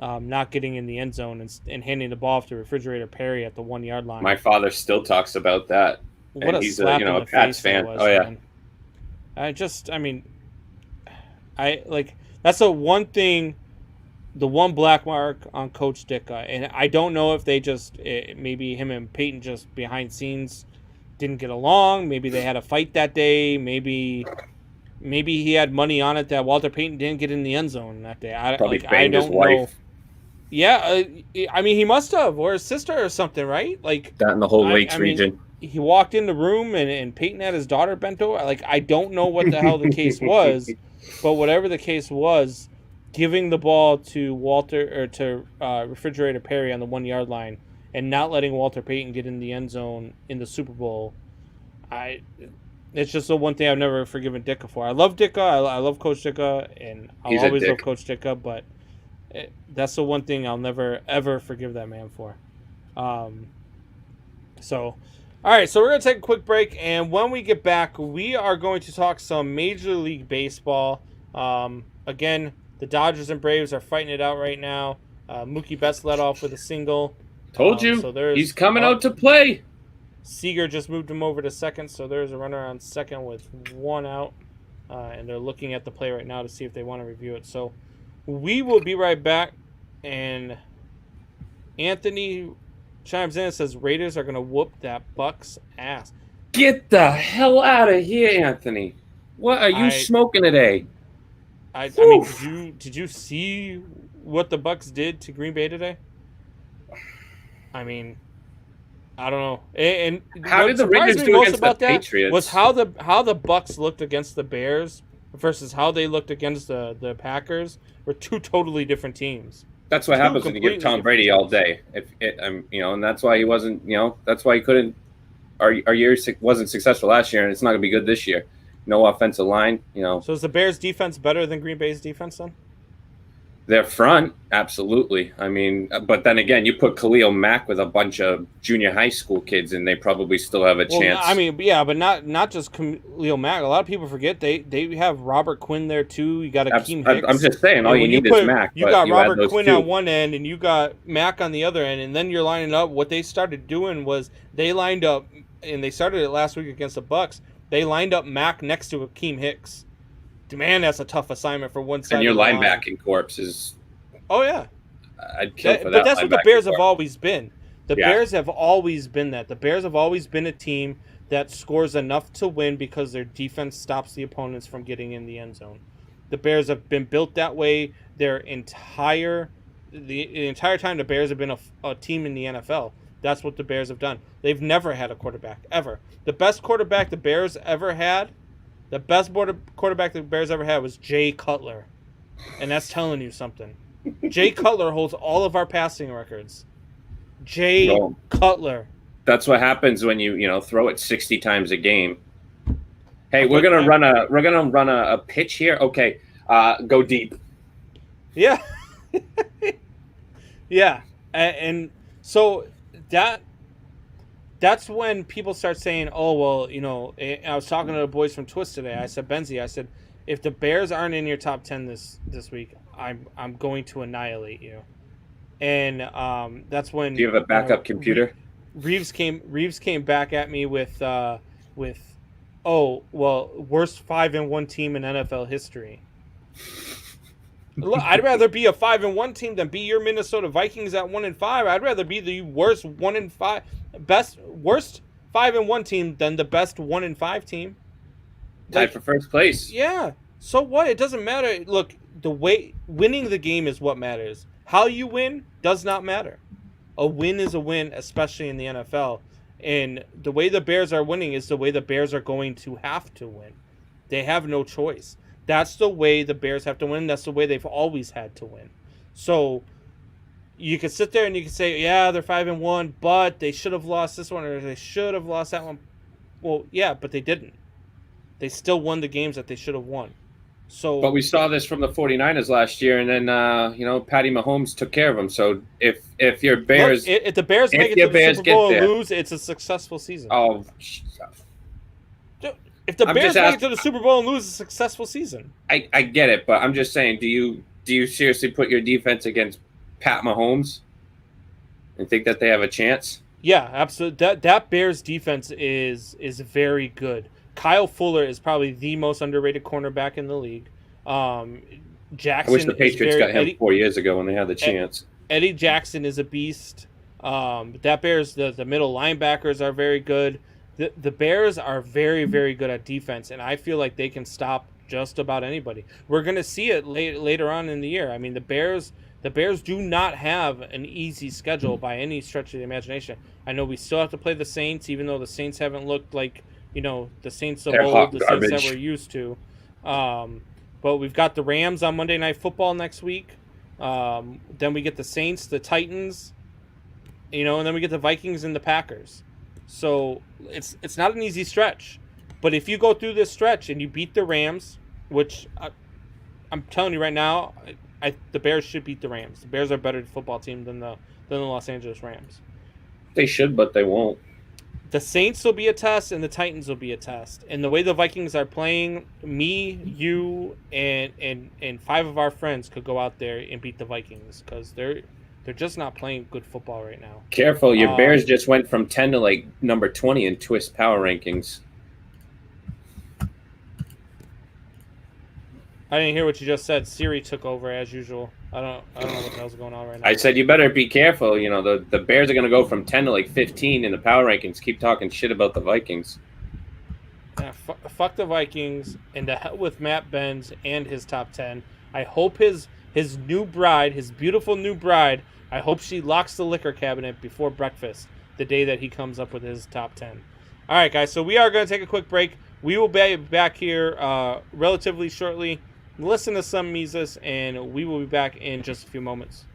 not getting in the end zone and handing the ball off to Refrigerator Perry at the 1-yard line. My father still talks about that. What and he's a Pats fan. Man. That's the one thing, the one black mark on Coach Ditka, and I don't know if they maybe him and Peyton just behind scenes didn't get along. Maybe they had a fight that day. Maybe he had money on it that Walter Payton didn't get in the end zone that day. I don't his wife. know. Yeah, I mean he must have, or his sister or something, right? Like that in the whole Lakes region. He walked in the room and Peyton had his daughter bent over. Like, I don't know what the hell the case was, but whatever the case was, giving the ball to Refrigerator Perry on the 1-yard line and not letting Walter Payton get in the end zone in the Super Bowl, it's just the one thing I've never forgiven Ditka for. I love Ditka. I love Coach Ditka, and I'll always love Coach Ditka, but that's the one thing I'll never, ever forgive that man for. All right, so we're going to take a quick break, and when we get back, we are going to talk some Major League Baseball. Again, the Dodgers and Braves are fighting it out right now. Mookie Betts led off with a single. Told you, he's coming out to play. Seager just moved him over to second, so there's a runner on second with 1 out, and they're looking at the play right now to see if they want to review it. So we will be right back, and Anthony chimes in and says Raiders are going to whoop that Bucks ass. Get the hell out of here, Anthony. What are you smoking today? I mean, did you see what the Bucks did to Green Bay today? I mean, I don't know. And how did the Raiders do against the Patriots? Was how the Bucks looked against the Bears versus how they looked against the Packers were two totally different teams. That's what happens when you give completely Tom different Brady all teams. day. And that's why he wasn't. That's why he couldn't. Our year wasn't successful last year, and it's not going to be good this year. No offensive line. So is the Bears' defense better than Green Bay's defense then? Their front, absolutely. I mean, but then again, you put Khalil Mack with a bunch of junior high school kids, and they probably still have a chance. I mean, yeah, but not just Khalil Mack. A lot of people forget they have Robert Quinn there too. You got Akeem Hicks. I'm just saying, all you need is Mack. You got Robert Quinn on one end, and you got Mack on the other end, and then you're lining up. What they started doing was they lined up, and they started it last week against the Bucks. They lined up Mack next to Akeem Hicks. Man, that's a tough assignment for one side. And your linebacking corps is. Oh yeah, I'd kill for that. But that's what the Bears have always been. The Yeah. Bears have always been that. The Bears have always been a team that scores enough to win because their defense stops the opponents from getting in the end zone. The Bears have been built that way the entire time. The Bears have been a team in the NFL. That's what the Bears have done. They've never had a quarterback ever. The best quarterback the Bears ever had. The best quarterback the Bears ever had was Jay Cutler. And that's telling you something. Jay Cutler holds all of our passing records. Cutler. That's what happens when you throw it 60 times a game. Hey, we're gonna run a pitch here. Okay, go deep. Yeah. Yeah. And so that's when people start saying, oh, well, I was talking to the boys from Twist today. I said, Benzie, if the Bears aren't in your top 10 this week, I'm going to annihilate you. And that's when. Do you have a backup computer? Reeves came back at me with worst 5-1 team in NFL history. Look, I'd rather be a 5-1 team than be your Minnesota Vikings at 1-5. I'd rather be the worst 1-5, worst 5-1 team than the best 1-5 team. Tied for first place. Yeah. So what? It doesn't matter. Look, the way winning the game is what matters. How you win does not matter. A win is a win, especially in the NFL. And the way the Bears are winning is the way the Bears are going to have to win. They have no choice. That's the way the Bears have to win. That's the way they've always had to win. So you can sit there and you can say, yeah, they're 5-1, but they should have lost this one or they should have lost that one. Well, yeah, but they didn't. They still won the games that they should have won. But we saw this from the 49ers last year, and then Patty Mahomes took care of them. So if your Bears, if the Bears make it to the Super Bowl and lose, it's a successful season. Oh, if the Bears make it to the Super Bowl and lose, it's a successful season. I get it, but I'm just saying, do you seriously put your defense against Pat Mahomes and think that they have a chance? Yeah, absolutely. That Bears defense is very good. Kyle Fuller is probably the most underrated cornerback in the league. Jackson. I wish the Patriots got him 4 years ago when they had the chance. Eddie Jackson is a beast. That Bears, the middle linebackers are very good. The Bears are very, very good at defense, and I feel like they can stop just about anybody. We're going to see it later on in the year. I mean, the Bears do not have an easy schedule by any stretch of the imagination. I know we still have to play the Saints, even though the Saints haven't looked like the Saints of old, the Saints that we're used to. But we've got the Rams on Monday Night Football next week. Then we get the Saints, the Titans, and then we get the Vikings and the Packers. So it's not an easy stretch. But if you go through this stretch and you beat the Rams, which I'm telling you right now, the Bears should beat the Rams. The Bears are a better football team than the Los Angeles Rams. They should, but they won't. The Saints will be a test, and the Titans will be a test. And the way the Vikings are playing, me, you, and 5 of our friends could go out there and beat the Vikings because they're just not playing good football right now. Careful, your Bears just went from 10 to number 20 in Twist power rankings. I didn't hear what you just said. Siri took over as usual. I don't know what the hell's going on right now. I said you better be careful. The Bears are going to go from 10 to 15 in the power rankings. Keep talking shit about the Vikings. Yeah, fuck the Vikings, and to hell with Matt Benz and his top 10. I hope his new bride, his beautiful new bride, I hope she locks the liquor cabinet before breakfast the day that he comes up with his top 10. All right, guys, so we are going to take a quick break. We will be back here relatively shortly. Listen to some Mises, and we will be back in just a few moments.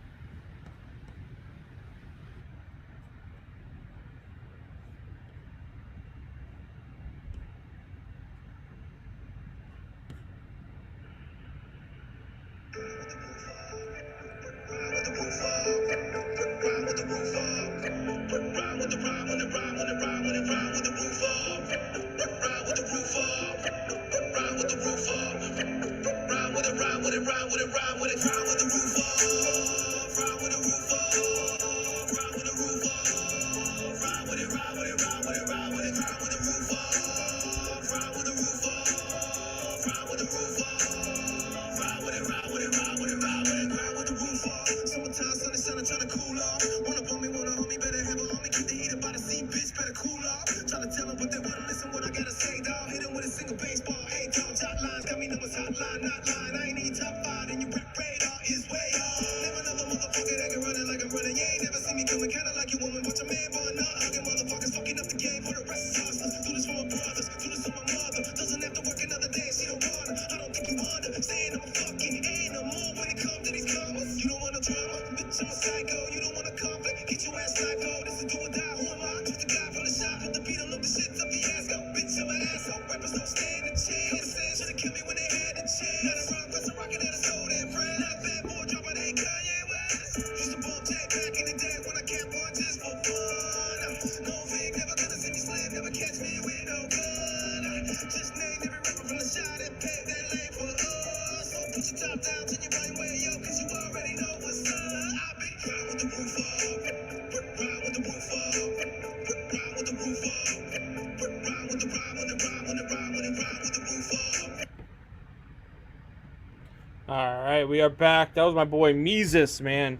All right, we are back. That was my boy Meezus, man.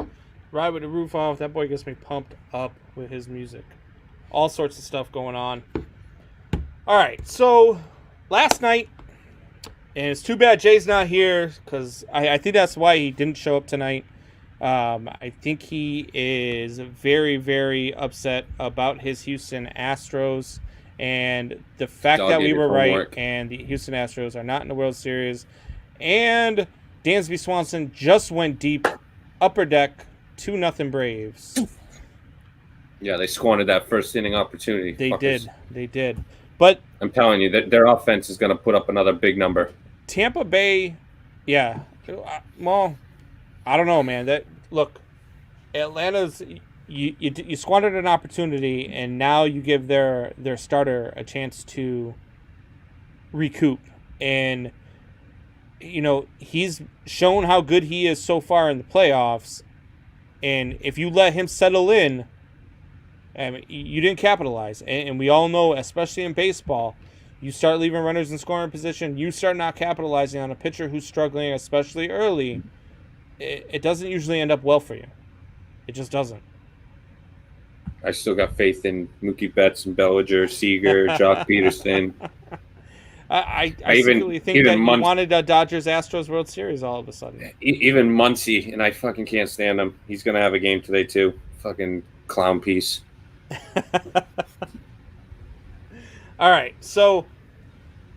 Ride with the Roof Off. That boy gets me pumped up with his music. All sorts of stuff going on. All right, so last night, and it's too bad Jay's not here because I think that's why he didn't show up tonight. I think he is very, very upset about his Houston Astros and the fact that we were right and the Houston Astros are not in the World Series. And Dansby Swanson just went deep, upper deck, 2-0 Braves. Yeah, they squandered that first inning opportunity. They did. But I'm telling you that their offense is going to put up another big number. Tampa Bay, yeah. Well, I don't know, man. Look, Atlanta's you squandered an opportunity, and now you give their starter a chance to recoup. And he's shown how good he is so far in the playoffs. And if you let him settle in, you didn't capitalize. And we all know, especially in baseball, you start leaving runners in scoring position, you start not capitalizing on a pitcher who's struggling, especially early, it doesn't usually end up well for you. It just doesn't. I still got faith in Mookie Betts and Bellinger, Seager, Jock Peterson. I secretly think that you wanted a Dodgers-Astros World Series all of a sudden. Even Muncy, and I fucking can't stand him. He's going to have a game today, too. Fucking clown piece. All right, so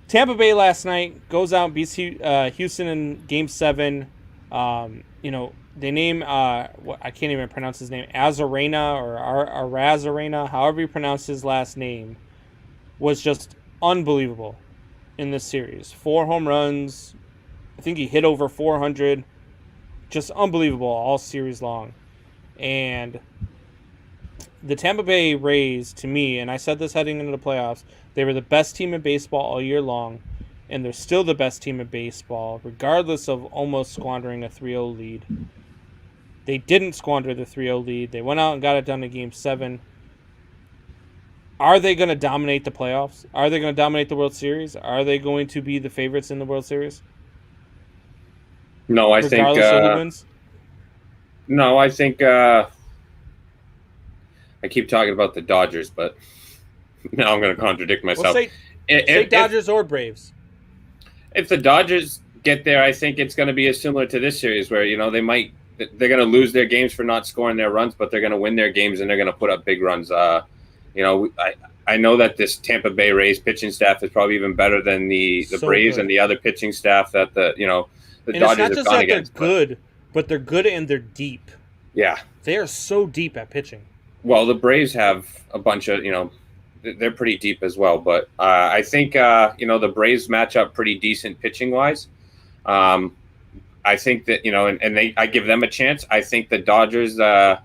Tampa Bay last night goes out and beats Houston in Game 7. They name, I can't even pronounce his name, Azarena or Arazarena, however you pronounce his last name, was just unbelievable in this series. 4 home runs. I think he hit over 400. Just unbelievable all series long. And the Tampa Bay Rays, to me, and I said this heading into the playoffs, they were the best team in baseball all year long, and they're still the best team in baseball, regardless of almost squandering a 3-0 lead. They didn't squander the 3-0 lead. They went out and got it done in Game 7. Are they going to dominate the playoffs? Are they going to dominate the World Series? Are they going to be the favorites in the World Series? No, I think. Regardless of who wins? No, I think. I keep talking about the Dodgers, but now I'm going to contradict myself. Well, say Dodgers or Braves. If the Dodgers get there, I think it's going to be as similar to this series, where they're going to lose their games for not scoring their runs, but they're going to win their games and they're going to put up big runs. I know that this Tampa Bay Rays pitching staff is probably even better than the Braves and the other pitching staff that the and Dodgers it's not have gone just against. They're good, but they're good and they're deep. Yeah. They are so deep at pitching. Well, the Braves have a bunch of, they're pretty deep as well. But I think, the Braves match up pretty decent pitching-wise. I think that, I give them a chance. I think the Dodgers, I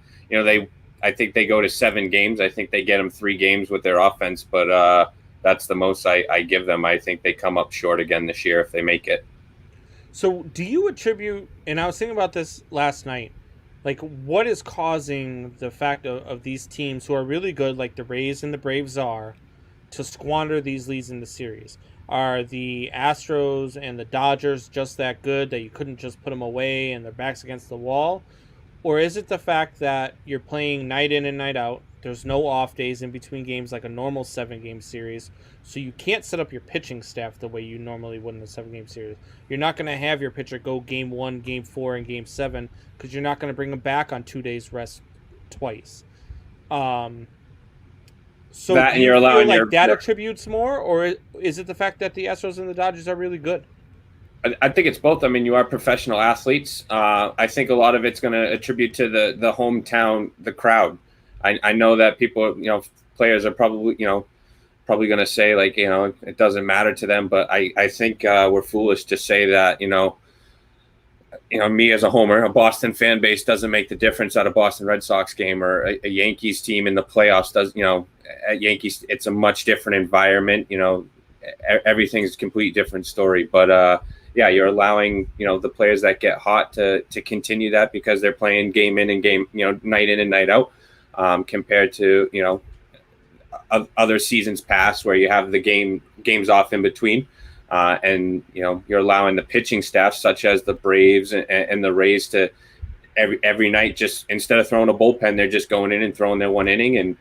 think they go to 7 games. I think they get them 3 games with their offense, but that's the most I give them. I think they come up short again this year if they make it. So do you attribute, and I was thinking about this last night, like what is causing the fact of these teams who are really good, like the Rays and the Braves are, to squander these leads in the series? Are the Astros and the Dodgers just that good that you couldn't just put them away and their backs against the wall? Or is it the fact that you're playing night in and night out? There's no off days in between games like a normal 7-game series. So you can't set up your pitching staff the way you normally would in a 7-game series. You're not going to have your pitcher go game 1, game 4, and game 7 because you're not going to bring them back on 2 days rest twice. So That do and you you're feel allowing like that attributes more, or is it the fact that the Astros and the Dodgers are really good? I think it's both. I mean, you are professional athletes. I think a lot of it's going to attribute to the hometown, the crowd. I know that people, players are probably going to say like, it doesn't matter to them. But I think we're foolish to say that, me as a homer, a Boston fan base doesn't make the difference at a Boston Red Sox game or a Yankees team in the playoffs does, at Yankees, it's a much different environment. Everything's a complete different story. But, yeah, you're allowing, the players that get hot to continue that because they're playing game in and game, night in and night out, compared to, other seasons past where you have the games off in between. And, you're allowing the pitching staff such as the Braves and the Rays to every night, just instead of throwing a bullpen, they're just going in and throwing their 1 inning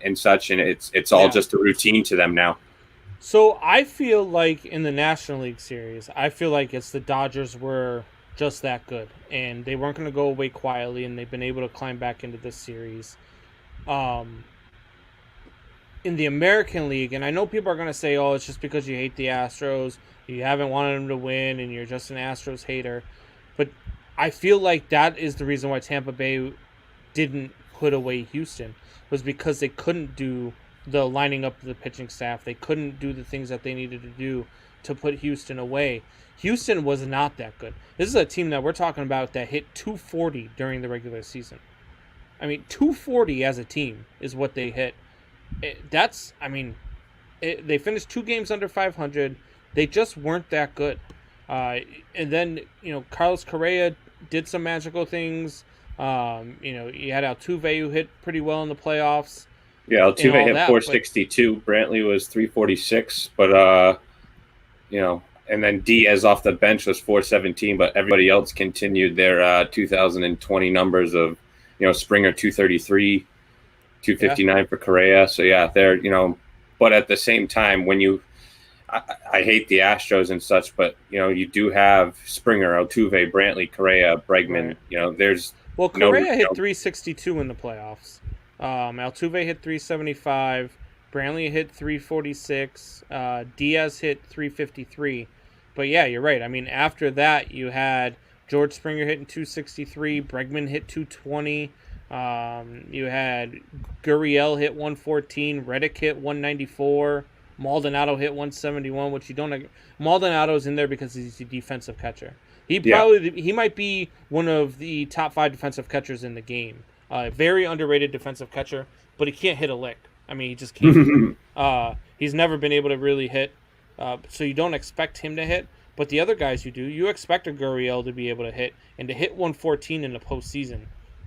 and such. And it's all just a routine to them now. So I feel like in the National League Series, I feel like it's the Dodgers were just that good, and they weren't going to go away quietly, and they've been able to climb back into this series. In the American League, and I know people are going to say, oh, it's just because you hate the Astros, you haven't wanted them to win, and you're just an Astros hater. But I feel like that is the reason why Tampa Bay didn't put away Houston, was because they couldn't do the lining up the pitching staff. They couldn't do the things that they needed to do to put Houston away. Houston was not that good. This is a team that we're talking about that hit 240 during the regular season. I mean, 240 as a team is what they hit. They finished 2 games under 500. They just weren't that good. And then, Carlos Correa did some magical things. You had Altuve who hit pretty well in the playoffs. Yeah, Altuve hit 462. Brantley was 346, but and then Diaz off the bench was 417. But everybody else continued their 2020 numbers of Springer 233, 259 for Correa. So yeah, they're but at the same time, when I hate the Astros and such, but you do have Springer, Altuve, Brantley, Correa, Bregman. Right. There's Correa hit 362 in the playoffs. Altuve hit 375. Brantley hit 346. Diaz hit 353. But yeah, you're right. I mean, after that, you had George Springer hitting 263. Bregman hit 220. You had Gurriel hit 114. Reddick hit 194. Maldonado hit 171, which you don't. Maldonado's in there because he's a defensive catcher. He might be one of the top 5 defensive catchers in the game. Very underrated defensive catcher, but he can't hit a lick. I mean, he just can't. He's never been able to really hit, so you don't expect him to hit. But the other guys you do, you expect a Gurriel to be able to hit, and to hit 114 in the postseason,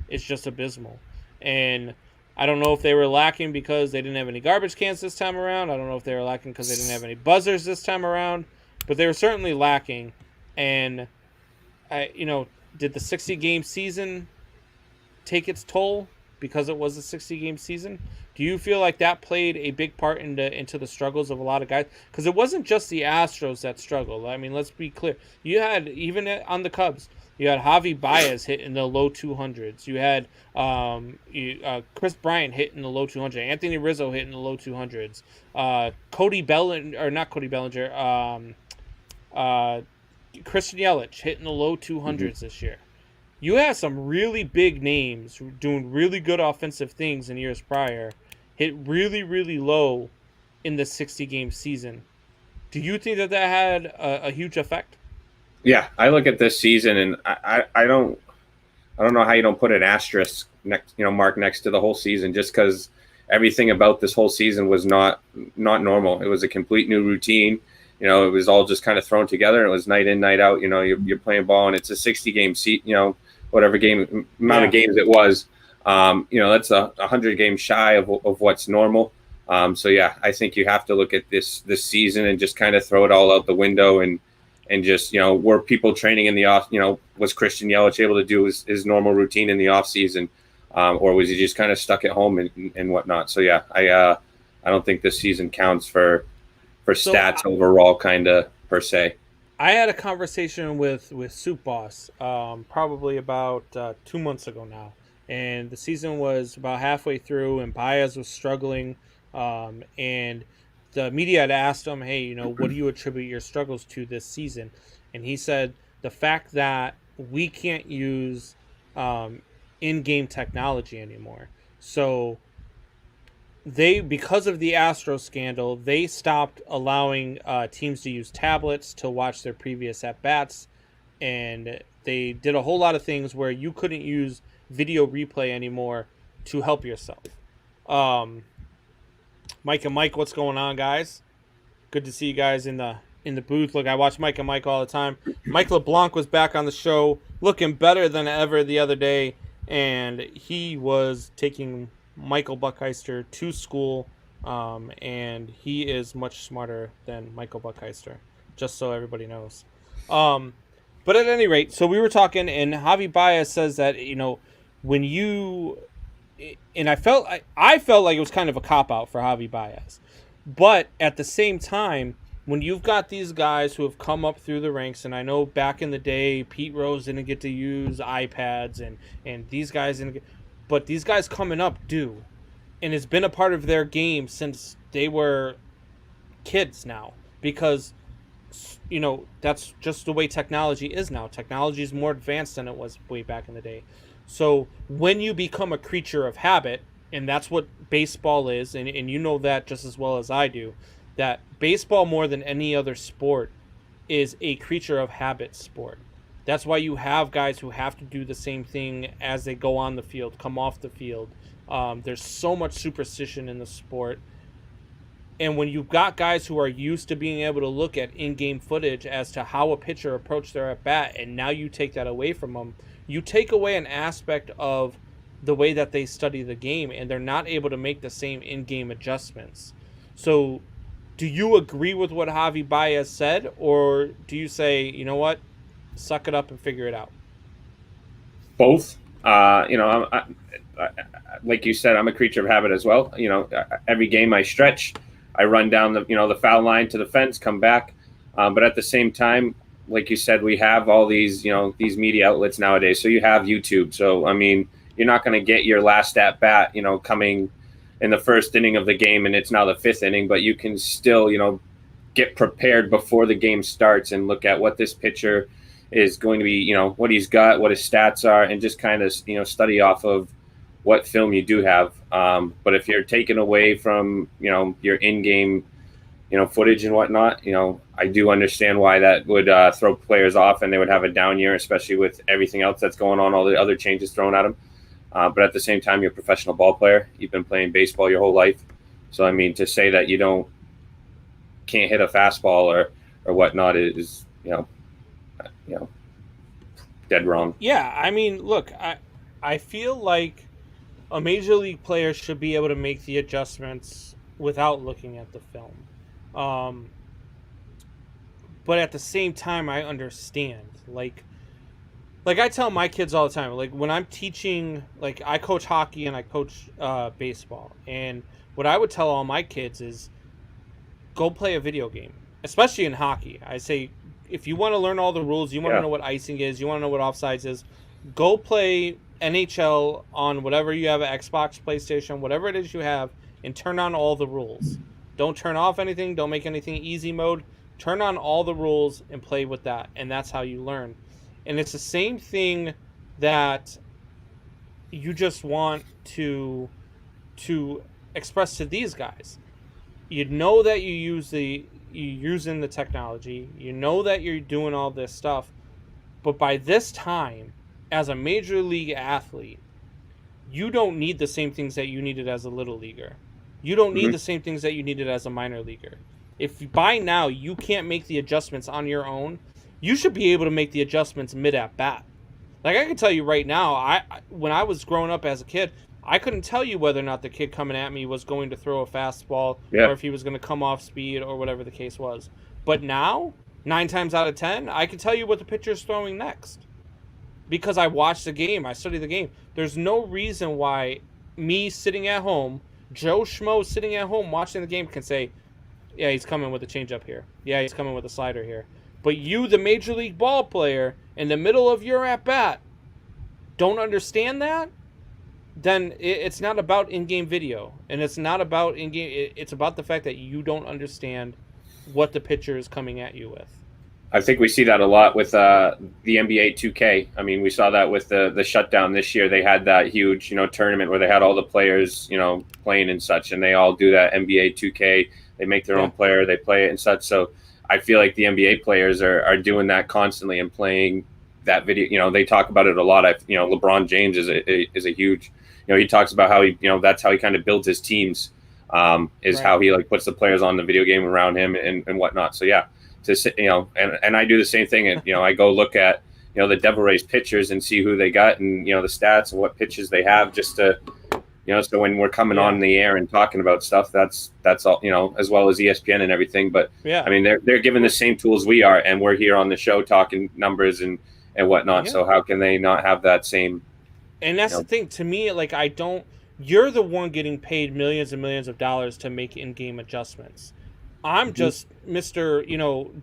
it's just abysmal. And I don't know if they were lacking because they didn't have any garbage cans this time around. I don't know if they were lacking because they didn't have any buzzers this time around, but they were certainly lacking. And did the 60-game season take its toll because it was a 60-game season? Do you feel like that played a big part into the struggles of a lot of guys? Because it wasn't just the Astros that struggled. I mean, let's be clear. You had, even on the Cubs, you had Javi Baez hit in the low 200s. You had Chris Bryant hit in the low 200s. Anthony Rizzo hit in the low 200s. Christian Yelich hit in the low 200s this year. You have some really big names doing really good offensive things in years prior, hit really, really low in the 60-game season. Do you think that had a huge effect? Yeah, I look at this season and I don't know how you don't put an asterisk mark next to the whole season, just because everything about this whole season was not normal. It was a complete new routine. you know, it was all just kind of thrown together, and it was night in, night out. You know, you're playing ball, and it's a 60-game seat, you know, whatever amount of games it was. You know, that's 100 games shy of what's normal. So yeah, I think you have to look at this season and just kind of throw it all out the window and just, you know, were people training in the off, you know, was Christian Yelich able to do his normal routine in the off season, or was he just kind of stuck at home and whatnot? So yeah, I don't think this season counts for stats overall, kind of per se. I had a conversation with Soup Boss probably about 2 months ago now, and the season was about halfway through, and Baez was struggling, and the media had asked him, hey, you know, what do you attribute your struggles to this season? And he said the fact that we can't use in-game technology anymore. So because of the Astro scandal, they stopped allowing teams to use tablets to watch their previous at-bats, and they did a whole lot of things where you couldn't use video replay anymore to help yourself. Mike and Mike, what's going on, guys? Good to see you guys in the booth. Look, I watch Mike and Mike all the time. Mike LeBlanc was back on the show, looking better than ever the other day, and he was taking Michael Buckheister to school, and he is much smarter than Michael Buckheister, just so everybody knows. But at any rate, so we were talking, and Javi Baez says that, you know, when you... And I felt like it was kind of a cop-out for Javi Baez. But at the same time, when you've got these guys who have come up through the ranks, and I know back in the day, Pete Rose didn't get to use iPads, and these guys didn't get... But these guys coming up do. And it's been a part of their game since they were kids now. Because, you know, that's just the way technology is now. Technology is more advanced than it was way back in the day. So when you become a creature of habit, and that's what baseball is, and you know that just as well as I do, that baseball more than any other sport is a creature of habit sport. That's why you have guys who have to do the same thing as they go on the field, come off the field. There's so much superstition in the sport. And when you've got guys who are used to being able to look at in-game footage as to how a pitcher approached their at-bat, and now you take that away from them, you take away an aspect of the way that they study the game, and they're not able to make the same in-game adjustments. So do you agree with what Javi Baez said, or do you say, you know what, suck it up and figure it out? Both. You know, I, like you said, I'm a creature of habit as well. You know, every game I stretch, I run down the foul line to the fence, come back. But at the same time, like you said, we have all these, these media outlets nowadays. So you have YouTube. So, I mean, you're not going to get your last at bat, coming in the first inning of the game, and it's now the fifth inning, but you can still, get prepared before the game starts and look at what this pitcher is going to be, what he's got, what his stats are, and just kind of, study off of what film you do have. But if you're taken away from, your in-game, footage and whatnot, I do understand why that would throw players off and they would have a down year, especially with everything else that's going on, all the other changes thrown at them. But at the same time, you're a professional ball player. You've been playing baseball your whole life. So, I mean, to say that you can't hit a fastball or whatnot is, dead wrong. Yeah, I mean, look, I feel like a major league player should be able to make the adjustments without looking at the film. But at the same time, I understand. Like I tell my kids all the time, like when I'm teaching, like I coach hockey and I coach baseball. And what I would tell all my kids is go play a video game, especially in hockey. I say, if you want to learn all the rules, you want to know what icing is, you want to know what offsides is, go play NHL on whatever you have, Xbox, PlayStation, whatever it is you have, and turn on all the rules. Don't turn off anything. Don't make anything easy mode. Turn on all the rules and play with that, and that's how you learn. And it's the same thing that you just want to express to these guys. You know that you're using the technology. You know that you're doing all this stuff. But by this time, as a major league athlete, you don't need the same things that you needed as a little leaguer. You don't need the same things that you needed as a minor leaguer. If by now you can't make the adjustments on your own, you should be able to make the adjustments mid at bat. Like I can tell you right now, when I was growing up as a kid, I couldn't tell you whether or not the kid coming at me was going to throw a fastball or if he was going to come off speed or whatever the case was. But now, 9 times out of 10, I can tell you what the pitcher's throwing next. Because I watched the game, I studied the game. There's no reason why me sitting at home, Joe Schmo sitting at home watching the game can say, yeah, he's coming with a changeup here. Yeah, he's coming with a slider here. But you, the Major League ball player, in the middle of your at-bat, don't understand that? Then it's not about in-game video, and it's not about in-game. It's about the fact that you don't understand what the pitcher is coming at you with. I think we see that a lot with the NBA 2K. I mean, we saw that with the shutdown this year. They had that huge, tournament where they had all the players, playing and such, and they all do that NBA 2K. They make their own player, they play it and such. So I feel like the NBA players are doing that constantly and playing that video. They talk about it a lot. LeBron James is a huge. He talks about how he, that's how he kind of builds his teams, how he like puts the players on the video game around him and whatnot. So yeah, and I do the same thing. And I go look at the Devil Rays pitchers and see who they got and the stats and what pitches they have just to so when we're coming on the air and talking about stuff, that's all as well as ESPN and everything. But I mean they're given the same tools we are, and we're here on the show talking numbers and whatnot. So how can they not have that same? And that's the thing. To me, like, you're the one getting paid millions and millions of dollars to make in-game adjustments. I'm just Mr.,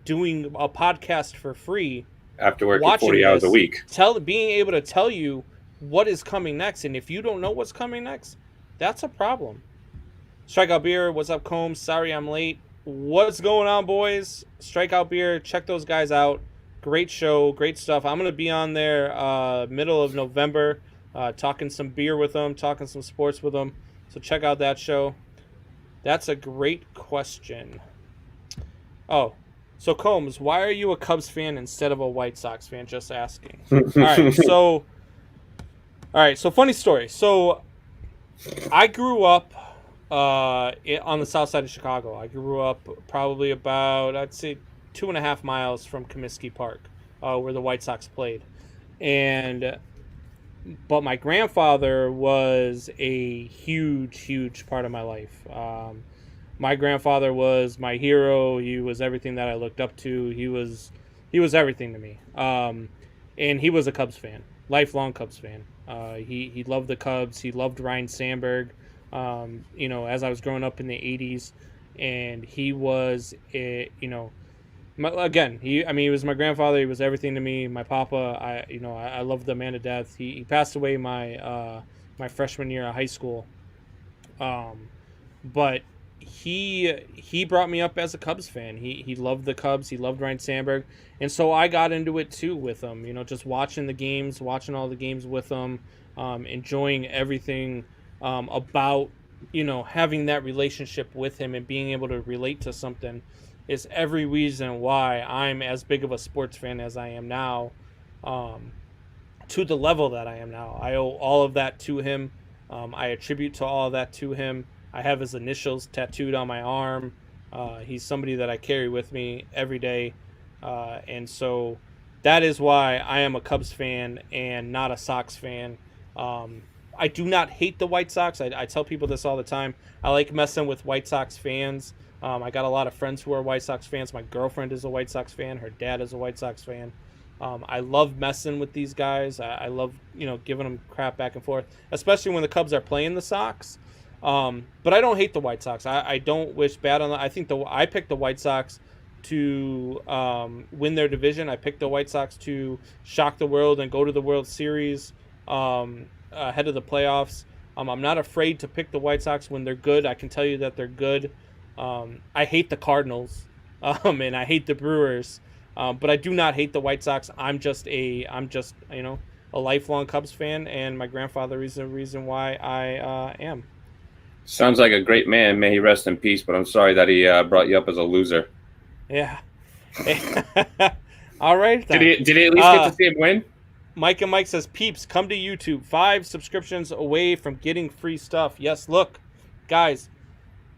doing a podcast for free. After working 40 hours a week. Being able to tell you what is coming next. And if you don't know what's coming next, that's a problem. Strikeout Beer, what's up, Combs? Sorry I'm late. What's going on, boys? Strikeout Beer, check those guys out. Great show, great stuff. I'm going to be on there middle of November. Talking some beer with them, talking some sports with them. So check out that show. That's a great question. Oh, so Combs, why are you a Cubs fan instead of a White Sox fan? Just asking. All right, so funny story. So I grew up on the south side of Chicago. I grew up probably about, I'd say, 2.5 miles from Comiskey Park, where the White Sox played. But my grandfather was a huge part of my life. My grandfather was my hero. He was everything that I looked up to. He was everything to me. And he was a Cubs fan, lifelong Cubs fan. He loved the Cubs. He loved Ryan Sandberg. As I was growing up in the 80s, and he was he was my grandfather. He was everything to me. My papa, I loved the man to death. He passed away my freshman year of high school. But he brought me up as a Cubs fan. He loved the Cubs. He loved Ryan Sandberg. And so I got into it too with him, just watching the games, watching all the games with him, enjoying everything about, having that relationship with him and being able to relate to something. Is every reason why I'm as big of a sports fan as I am now, to the level that I am now. I owe all of that to him. I attribute to all of that to him. I have his initials tattooed on my arm. He's somebody that I carry with me every day. And so that is why I am a Cubs fan and not a Sox fan. I do not hate the White Sox. I tell people this all the time. I like messing with White Sox fans. I got a lot of friends who are White Sox fans. My girlfriend is a White Sox fan. Her dad is a White Sox fan. I love messing with these guys. I love, giving them crap back and forth, especially when the Cubs are playing the Sox. But I don't hate the White Sox. I don't wish bad on them. I think I picked the White Sox to win their division. I picked the White Sox to shock the world and go to the World Series ahead of the playoffs. I'm not afraid to pick the White Sox when they're good. I can tell you that they're good. I hate the Cardinals, and I hate the Brewers, but I do not hate the White Sox. I'm just a lifelong Cubs fan, and my grandfather is the reason why I am. Sounds like a great man. May he rest in peace. But I'm sorry that he brought you up as a loser. Yeah. All right. Then. Did he at least get to see him win? Mike and Mike says, "Peeps, come to YouTube. 5 subscriptions away from getting free stuff." Yes, look, guys,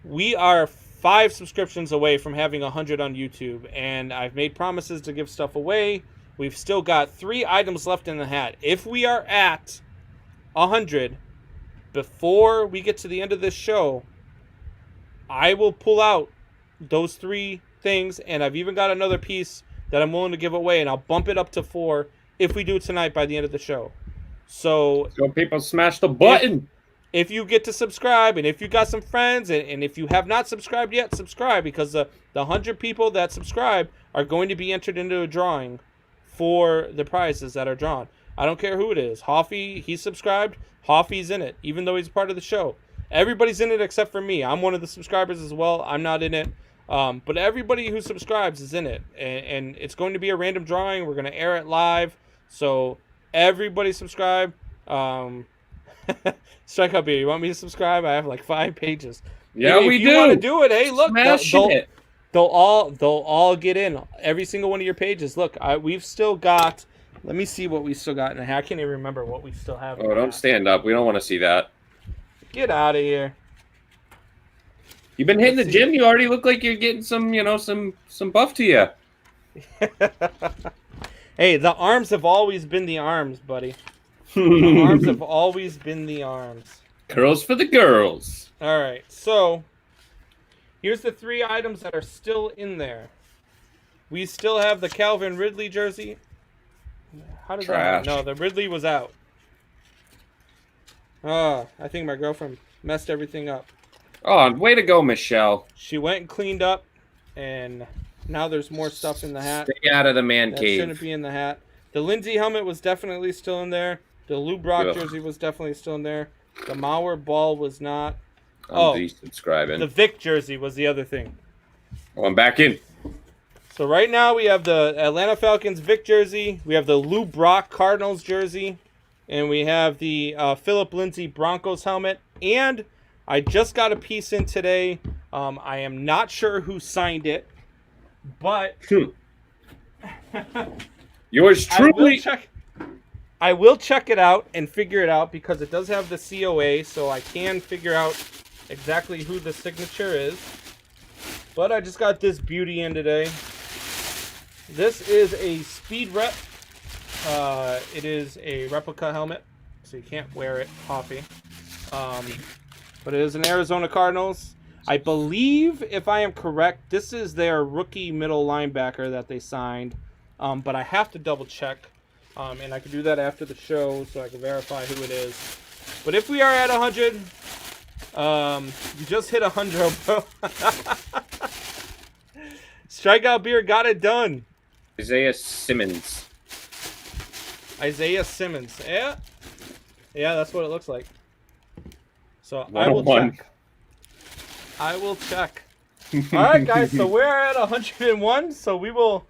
we are 5 subscriptions away from having 100 on YouTube, and I've made promises to give stuff away. We've still got 3 items left in the hat. If we are at 100 before we get to the end of this show, I will pull out those 3 things, and I've even got another piece that I'm willing to give away, and I'll bump it up to 4 if we do it tonight by the end of the show. So people smash the button. If you get to subscribe, and if you got some friends, and if you have not subscribed yet, subscribe, because the 100 people that subscribe are going to be entered into a drawing for the prizes that are drawn. I don't care who it is. Hoffy, he's subscribed. Hoffy's in it, even though he's part of the show. Everybody's in it except for me. I'm one of the subscribers as well. I'm not in it. But everybody who subscribes is in it. And it's going to be a random drawing. We're going to air it live. So everybody subscribe. Strikeout Beer, you want me to subscribe? I have like 5 pages. Yeah, if we you do. want to do it, hey, look, Smash they'll all get in. Every single one of your pages. Look, we've still got. Let me see what we still got in the hat. I can't even remember what we still have. Oh, don't stand up. We don't want to see that. Get out of here. You've been hitting the gym. You already look like you're getting some, some buff to you. Hey, the arms have always been the arms, buddy. The arms have always been the arms. Curls for the girls. All right, so here's the 3 items that are still in there. We still have the Calvin Ridley jersey. How did that? No, the Ridley was out. I think my girlfriend messed everything up. Oh, way to go, Michelle. She went and cleaned up, and now there's more stuff in the hat. Stay out of the man that cave. Shouldn't be in the hat. The Lindsey helmet was definitely still in there. The Lou Brock jersey was definitely still in there. The Mauer ball was not. I'm desubscribing. The Vic jersey was the other thing. Oh, I'm back in. So right now we have the Atlanta Falcons Vic jersey. We have the Lou Brock Cardinals jersey. And we have the Philip Lindsay Broncos helmet. And I just got a piece in today. I am not sure who signed it. But yours truly. I will check it out and figure it out, because it does have the COA, so I can figure out exactly who the signature is. But I just got this beauty in today. This is a speed rep. It is a replica helmet, so you can't wear it, Coffee. But it is an Arizona Cardinals. I believe, if I am correct, this is their rookie middle linebacker that they signed. But I have to double check. And I can do that after the show, so I can verify who it is. But if we are at 100, you just hit 100, bro. Strikeout Beer got it done. Isaiah Simmons. Yeah, that's what it looks like. So 101. I will check. All right, guys. So we're at 101. So we will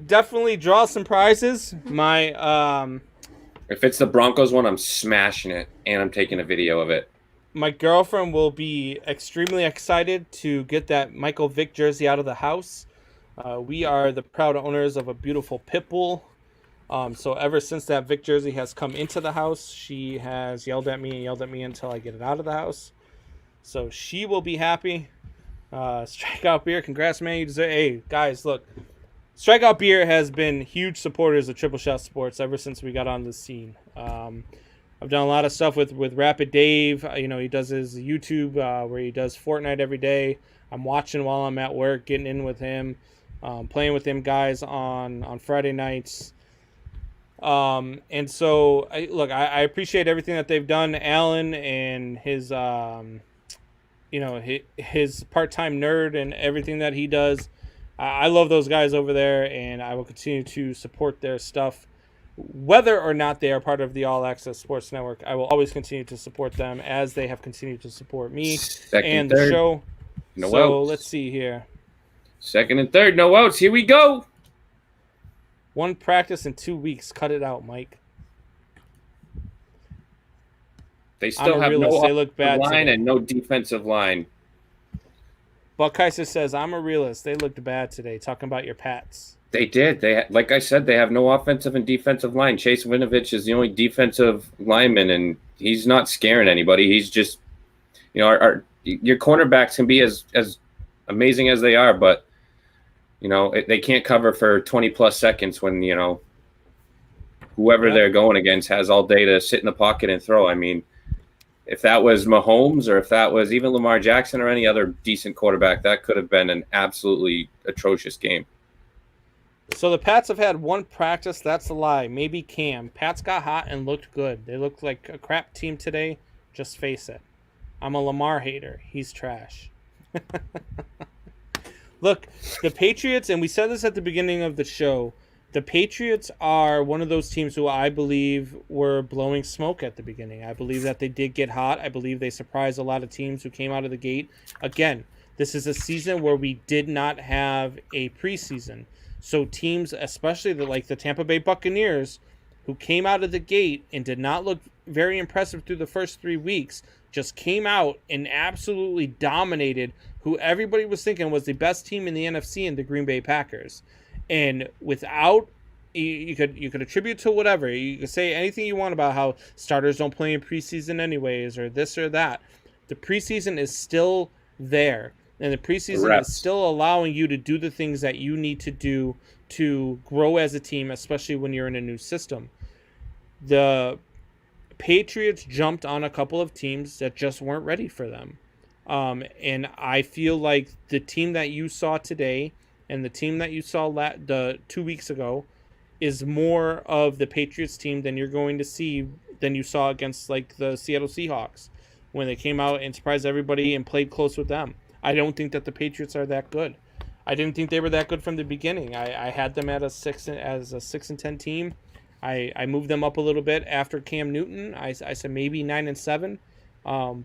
definitely draw some prizes. If it's the Broncos one, I'm smashing it, and I'm taking a video of it. My girlfriend will be extremely excited to get that Michael Vick jersey out of the house. We are the proud owners of a beautiful pit bull. So ever since that Vick jersey has come into the house, she has yelled at me until I get it out of the house. So she will be happy. Strikeout Beer, congrats, man. You deserve. Hey, guys, look. Strikeout Beer has been huge supporters of Triple Shot Sports ever since we got on the scene. I've done a lot of stuff with Rapid Dave. He does his YouTube where he does Fortnite every day. I'm watching while I'm at work, getting in with him, playing with them guys on Friday nights. And so, I appreciate everything that they've done. Alan and his, his part-time nerd and everything that he does. I love those guys over there, and I will continue to support their stuff. Whether or not they are part of the All Access Sports Network, I will always continue to support them as they have continued to support me and the show. So let's see here. Second and third, no outs. Here we go. 1 practice in 2 weeks. Cut it out, Mike. They still have no offensive line today. And no defensive line. Buck Kaiser says, I'm a realist. They looked bad today, talking about your Pats. They did. Like I said, they have no offensive and defensive line. Chase Winovich is the only defensive lineman, and he's not scaring anybody. He's just, our your cornerbacks can be as amazing as they are, but they can't cover for 20 plus seconds when whoever they're going against has all day to sit in the pocket and throw. I mean, if that was Mahomes or if that was even Lamar Jackson or any other decent quarterback, that could have been an absolutely atrocious game. So the Pats have had one practice. That's a lie. Maybe Cam. Pats got hot and looked good. They looked like a crap team today. Just face it. I'm a Lamar hater. He's trash. Look, the Patriots, and we said this at the beginning of the show, the Patriots are one of those teams who I believe were blowing smoke at the beginning. I believe that they did get hot. I believe they surprised a lot of teams who came out of the gate. Again, this is a season where we did not have a preseason. So teams, especially the Tampa Bay Buccaneers, who came out of the gate and did not look very impressive through the first 3 weeks, just came out and absolutely dominated who everybody was thinking was the best team in the NFC in the Green Bay Packers. And without, you could attribute to whatever. You could say anything you want about how starters don't play in preseason anyways, or this or that. The preseason is still there. And the preseason is still allowing you to do the things that you need to do to grow as a team, especially when you're in a new system. The Patriots jumped on a couple of teams that just weren't ready for them. And I feel like the team that you saw today and the team that you saw the 2 weeks ago is more of the Patriots team than you're going to see than you saw against the Seattle Seahawks when they came out and surprised everybody and played close with them. I don't think that the Patriots are that good. I didn't think they were that good from the beginning. I had them at a 6-10 team. I moved them up a little bit after Cam Newton. I said maybe 9-7,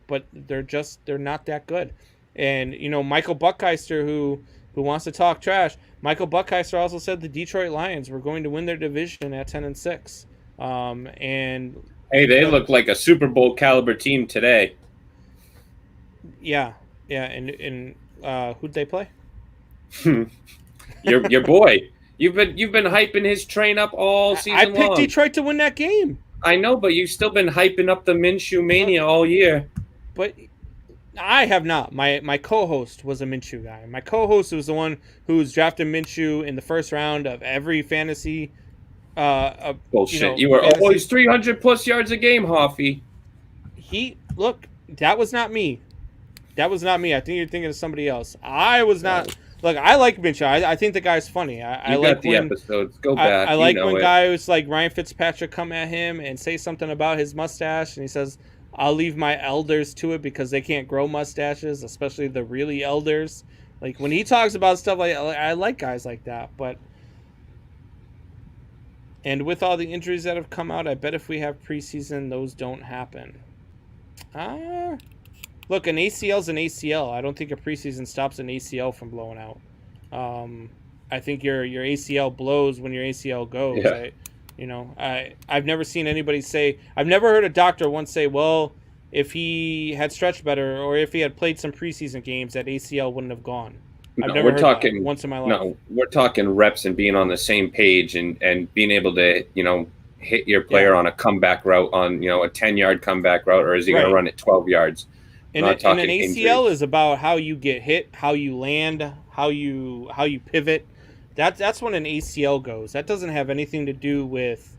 but they're not that good. And Michael Buckheister, who wants to talk trash, Michael Buckheister also said the Detroit Lions were going to win their division at 10-6. And hey, they look like a Super Bowl caliber team today. Yeah, and who'd they play? Your boy. You've been hyping his train up all season long. I picked Detroit to win that game. I know, but you've still been hyping up the Minshew mania all year. But I have not. My co-host was a Minshew guy. My co-host was the one who was drafting Minshew in the first round of every fantasy. Bullshit. You were fantasy. Always 300 plus yards a game, Hoffy. That was not me. That was not me. I think you're thinking of somebody else. I was not. Look, I like Minshew. I think the guy's funny. I like the episodes. Go back. I like when guys like Ryan Fitzpatrick come at him and say something about his mustache, and he says, "I'll leave my elders to it because they can't grow mustaches, especially the really elders." Like when he talks about stuff I like guys like that. And with all the injuries that have come out, I bet if we have preseason, those don't happen. Look, an ACL is an ACL. I don't think a preseason stops an ACL from blowing out. I think your ACL blows when your ACL goes. Yeah. I've never seen anybody say. I've never heard a doctor once say, "Well, if he had stretched better or if he had played some preseason games, that ACL wouldn't have gone." I've never heard that once in my life. No, we're talking reps and being on the same page and being able to hit your player on a comeback route on a 10-yard comeback route, or is he going to run it 12 yards? And an ACL is about how you get hit, how you land, how you pivot. That's when an ACL goes. That doesn't have anything to do with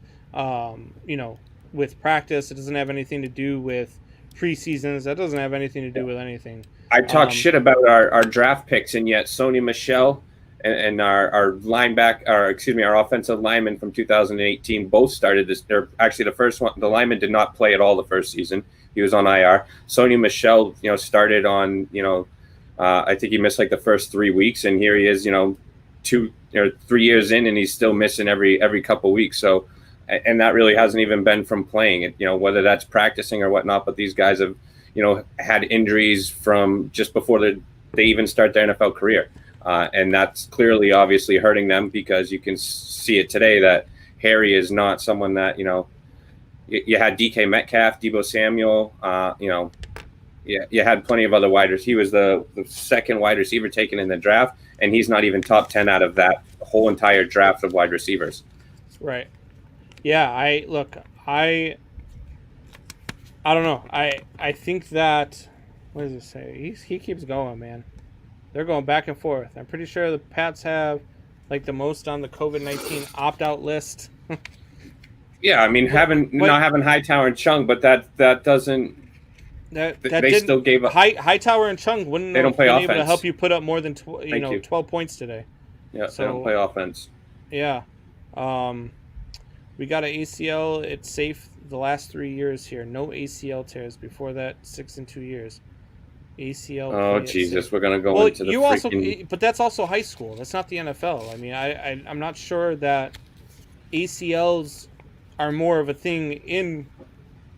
with practice. It doesn't have anything to do with preseasons. That doesn't have anything to do with anything. I talk shit about our draft picks, and yet Sony Michel and our offensive lineman from 2018 both started this. They're actually the first one. The lineman did not play at all the first season. He was on IR. Sony Michel, started on, I think he missed like the first 3 weeks, and here he is, 2 or 3 years in, and he's still missing every couple weeks. So, and that really hasn't even been from playing it, whether that's practicing or whatnot. But these guys have, had injuries from just before they even start their NFL career, and that's clearly, obviously, hurting them because you can see it today that Harry is not someone that You had DK Metcalf, Deebo Samuel. You had plenty of other wide receivers. He was the second wide receiver taken in the draft, and he's not even top 10 out of that whole entire draft of wide receivers. Right. Yeah. I don't know. I think that What does it say? He keeps going, man. They're going back and forth. I'm pretty sure the Pats have like the most on the COVID-19 opt-out list. Yeah, I mean, not having Hightower and Chung, but that doesn't. That They didn't, still gave up. Hightower and Chung wouldn't They don't have play been offense. able to help you put up more than 12 points today. Yeah, So, they don't play offense. Yeah. We got an ACL. It's safe the last 3 years here. No ACL tears before that. 6 in 2 years. ACL. Oh Jesus, we're gonna go into the freaking... but that's also high school. That's not the NFL. I mean, I'm not sure that ACLs are more of a thing in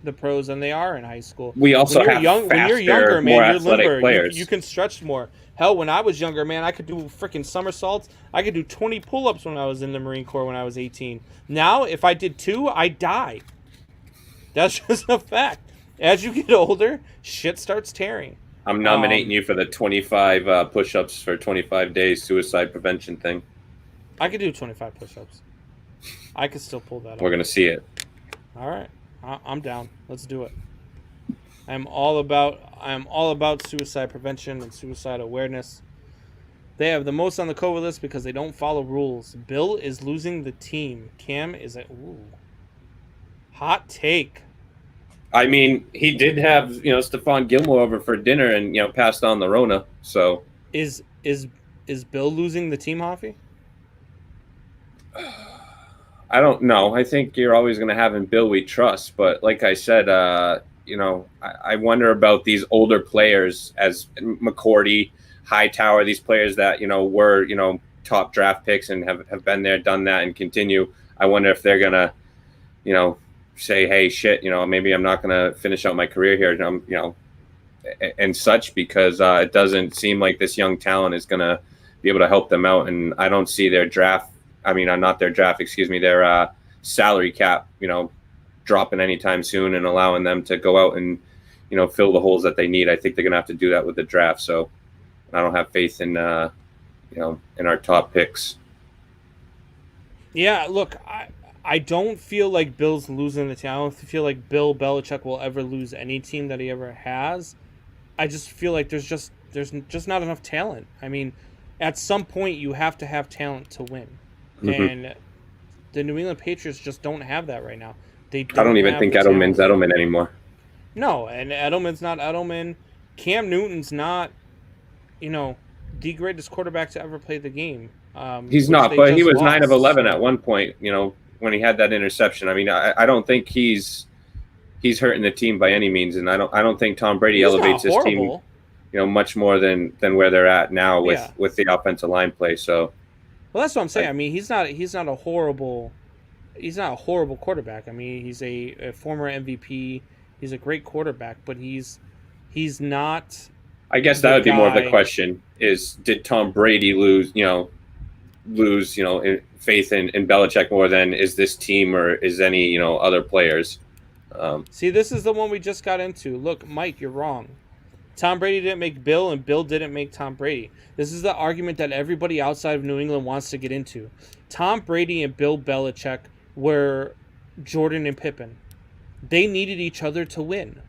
the pros than they are in high school. We also have when you're younger, man, more you're athletic limber. players. You can stretch more. Hell, when I was younger, man, I could do freaking somersaults. I could do 20 pull-ups when I was in the Marine Corps when I was 18. Now, if I did 2, I'd die. That's just a fact. As you get older, shit starts tearing. I'm nominating you for the 25 push-ups for 25 days suicide prevention thing. I could do 25 push-ups. I could still pull that off. We're gonna see it. All right, I'm down. Let's do it. I'm all about suicide prevention and suicide awareness. They have the most on the COVID list because they don't follow rules. Bill is losing the team. Cam is at hot take. I mean, he did have Stephon Gilmore over for dinner and passed on the Rona. So is Bill losing the team, Hoffy? I don't know. I think you're always going to have in Bill we trust, but like I said, I wonder about these older players as McCourty, Hightower, these players that were top draft picks and have been there, done that, and continue. I wonder if they're gonna say, hey, shit, maybe I'm not gonna finish out my career here, and such, because it doesn't seem like this young talent is gonna be able to help them out, and I don't see their draft. I mean, not their draft, excuse me, their salary cap, dropping anytime soon and allowing them to go out and, fill the holes that they need. I think they're going to have to do that with the draft. So I don't have faith in, in our top picks. Yeah, look, I don't feel like Bill's losing the team. I don't feel like Bill Belichick will ever lose any team that he ever has. I just feel like there's just not enough talent. I mean, at some point you have to have talent to win. Mm-hmm. And the New England Patriots just don't have that right now. I don't even think Edelman's Edelman anymore. No, and Edelman's not Edelman. Cam Newton's not, the greatest quarterback to ever play the game. He's not, but he was 9 of 11 at one point, when he had that interception. I mean, I don't think he's hurting the team by any means, and I don't think Tom Brady elevates his team, much more than where they're at now with the offensive line play. So, well, that's what I'm saying. I mean, he's not a horrible quarterback. I mean, he's a former MVP. He's a great quarterback, but he's not. I guess that would be more of the question: is did Tom Brady lose faith in Belichick more than is this team or is any other players? See, this is the one we just got into. Look, Mike, you're wrong. Tom Brady didn't make Bill, and Bill didn't make Tom Brady. This is the argument that everybody outside of New England wants to get into. Tom Brady and Bill Belichick were Jordan and Pippen. They needed each other to win.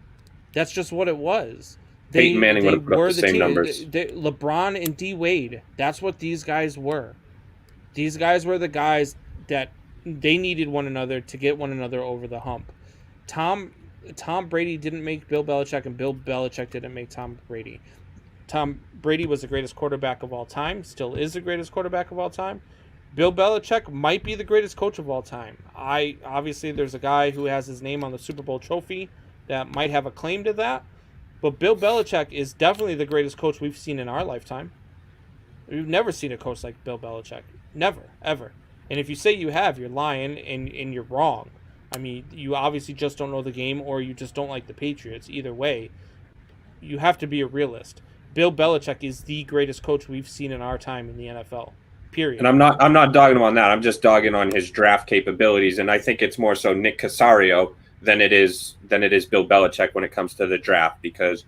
That's just what it was. Peyton Manning would have put up the same numbers. LeBron and D. Wade, that's what these guys were. These guys were the guys that they needed one another to get one another over the hump. Tom Brady didn't make Bill Belichick, and Bill Belichick didn't make Tom Brady. Tom Brady was the greatest quarterback of all time, still is the greatest quarterback of all time. Bill Belichick might be the greatest coach of all time. Obviously, there's a guy who has his name on the Super Bowl trophy that might have a claim to that, but Bill Belichick is definitely the greatest coach we've seen in our lifetime. We've never seen a coach like Bill Belichick. Never, ever. And if you say you have, you're lying and you're wrong. I mean, you obviously just don't know the game, or you just don't like the Patriots. Either way, you have to be a realist. Bill Belichick is the greatest coach we've seen in our time in the NFL. Period. And I'm not dogging him on that. I'm just dogging on his draft capabilities, and I think it's more so Nick Casario than it is Bill Belichick when it comes to the draft, because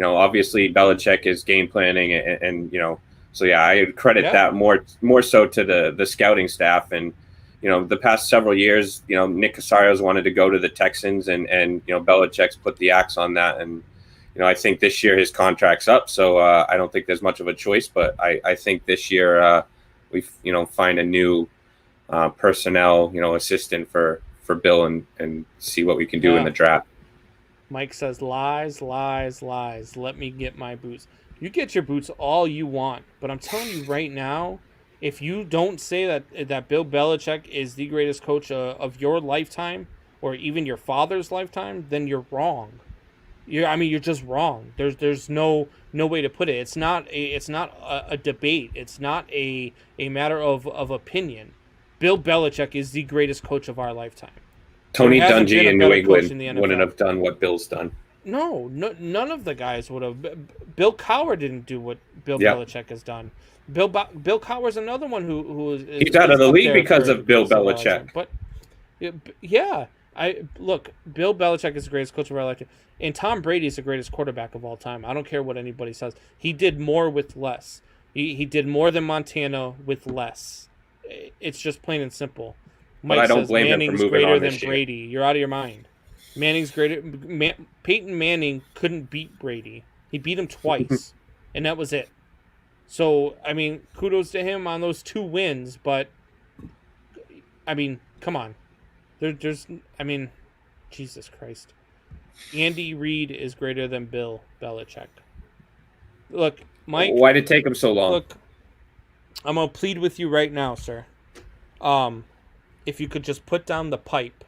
obviously Belichick is game planning and so yeah, I would credit that more so to the scouting staff. And the past several years, Nick Casario's wanted to go to the Texans, and Belichick's put the axe on that, and I think this year his contract's up, so I don't think there's much of a choice. But I think this year we find a new personnel assistant for Bill and see what we can do in the draft. Mike says lies, lies, lies. Let me get my boots. You get your boots all you want, but I'm telling you right now, if you don't say that Bill Belichick is the greatest coach of your lifetime or even your father's lifetime, then you're wrong. You're just wrong. There's no way to put it. It's not a debate. It's not a matter of opinion. Bill Belichick is the greatest coach of our lifetime. Tony Dungy in New England wouldn't have done what Bill's done. No, none of the guys would have. Bill Cowher didn't do what Bill Belichick has done. Bill Cowher's another one who is he's out of the league because of Bill Belichick. But yeah, Bill Belichick is the greatest coach of our lifetime, and Tom Brady is the greatest quarterback of all time. I don't care what anybody says. He did more with less. He did more than Montana with less. It's just plain and simple. Mike I don't says blame Manning's him for moving greater on than this year. Brady. You're out of your mind. Manning's greater. Peyton Manning couldn't beat Brady. He beat him twice, and that was it. So, kudos to him on those 2 wins, but, come on. There's Jesus Christ. Andy Reid is greater than Bill Belichick. Look, Mike. Why did it take him so long? Look, I'm going to plead with you right now, sir. If you could just put down the pipe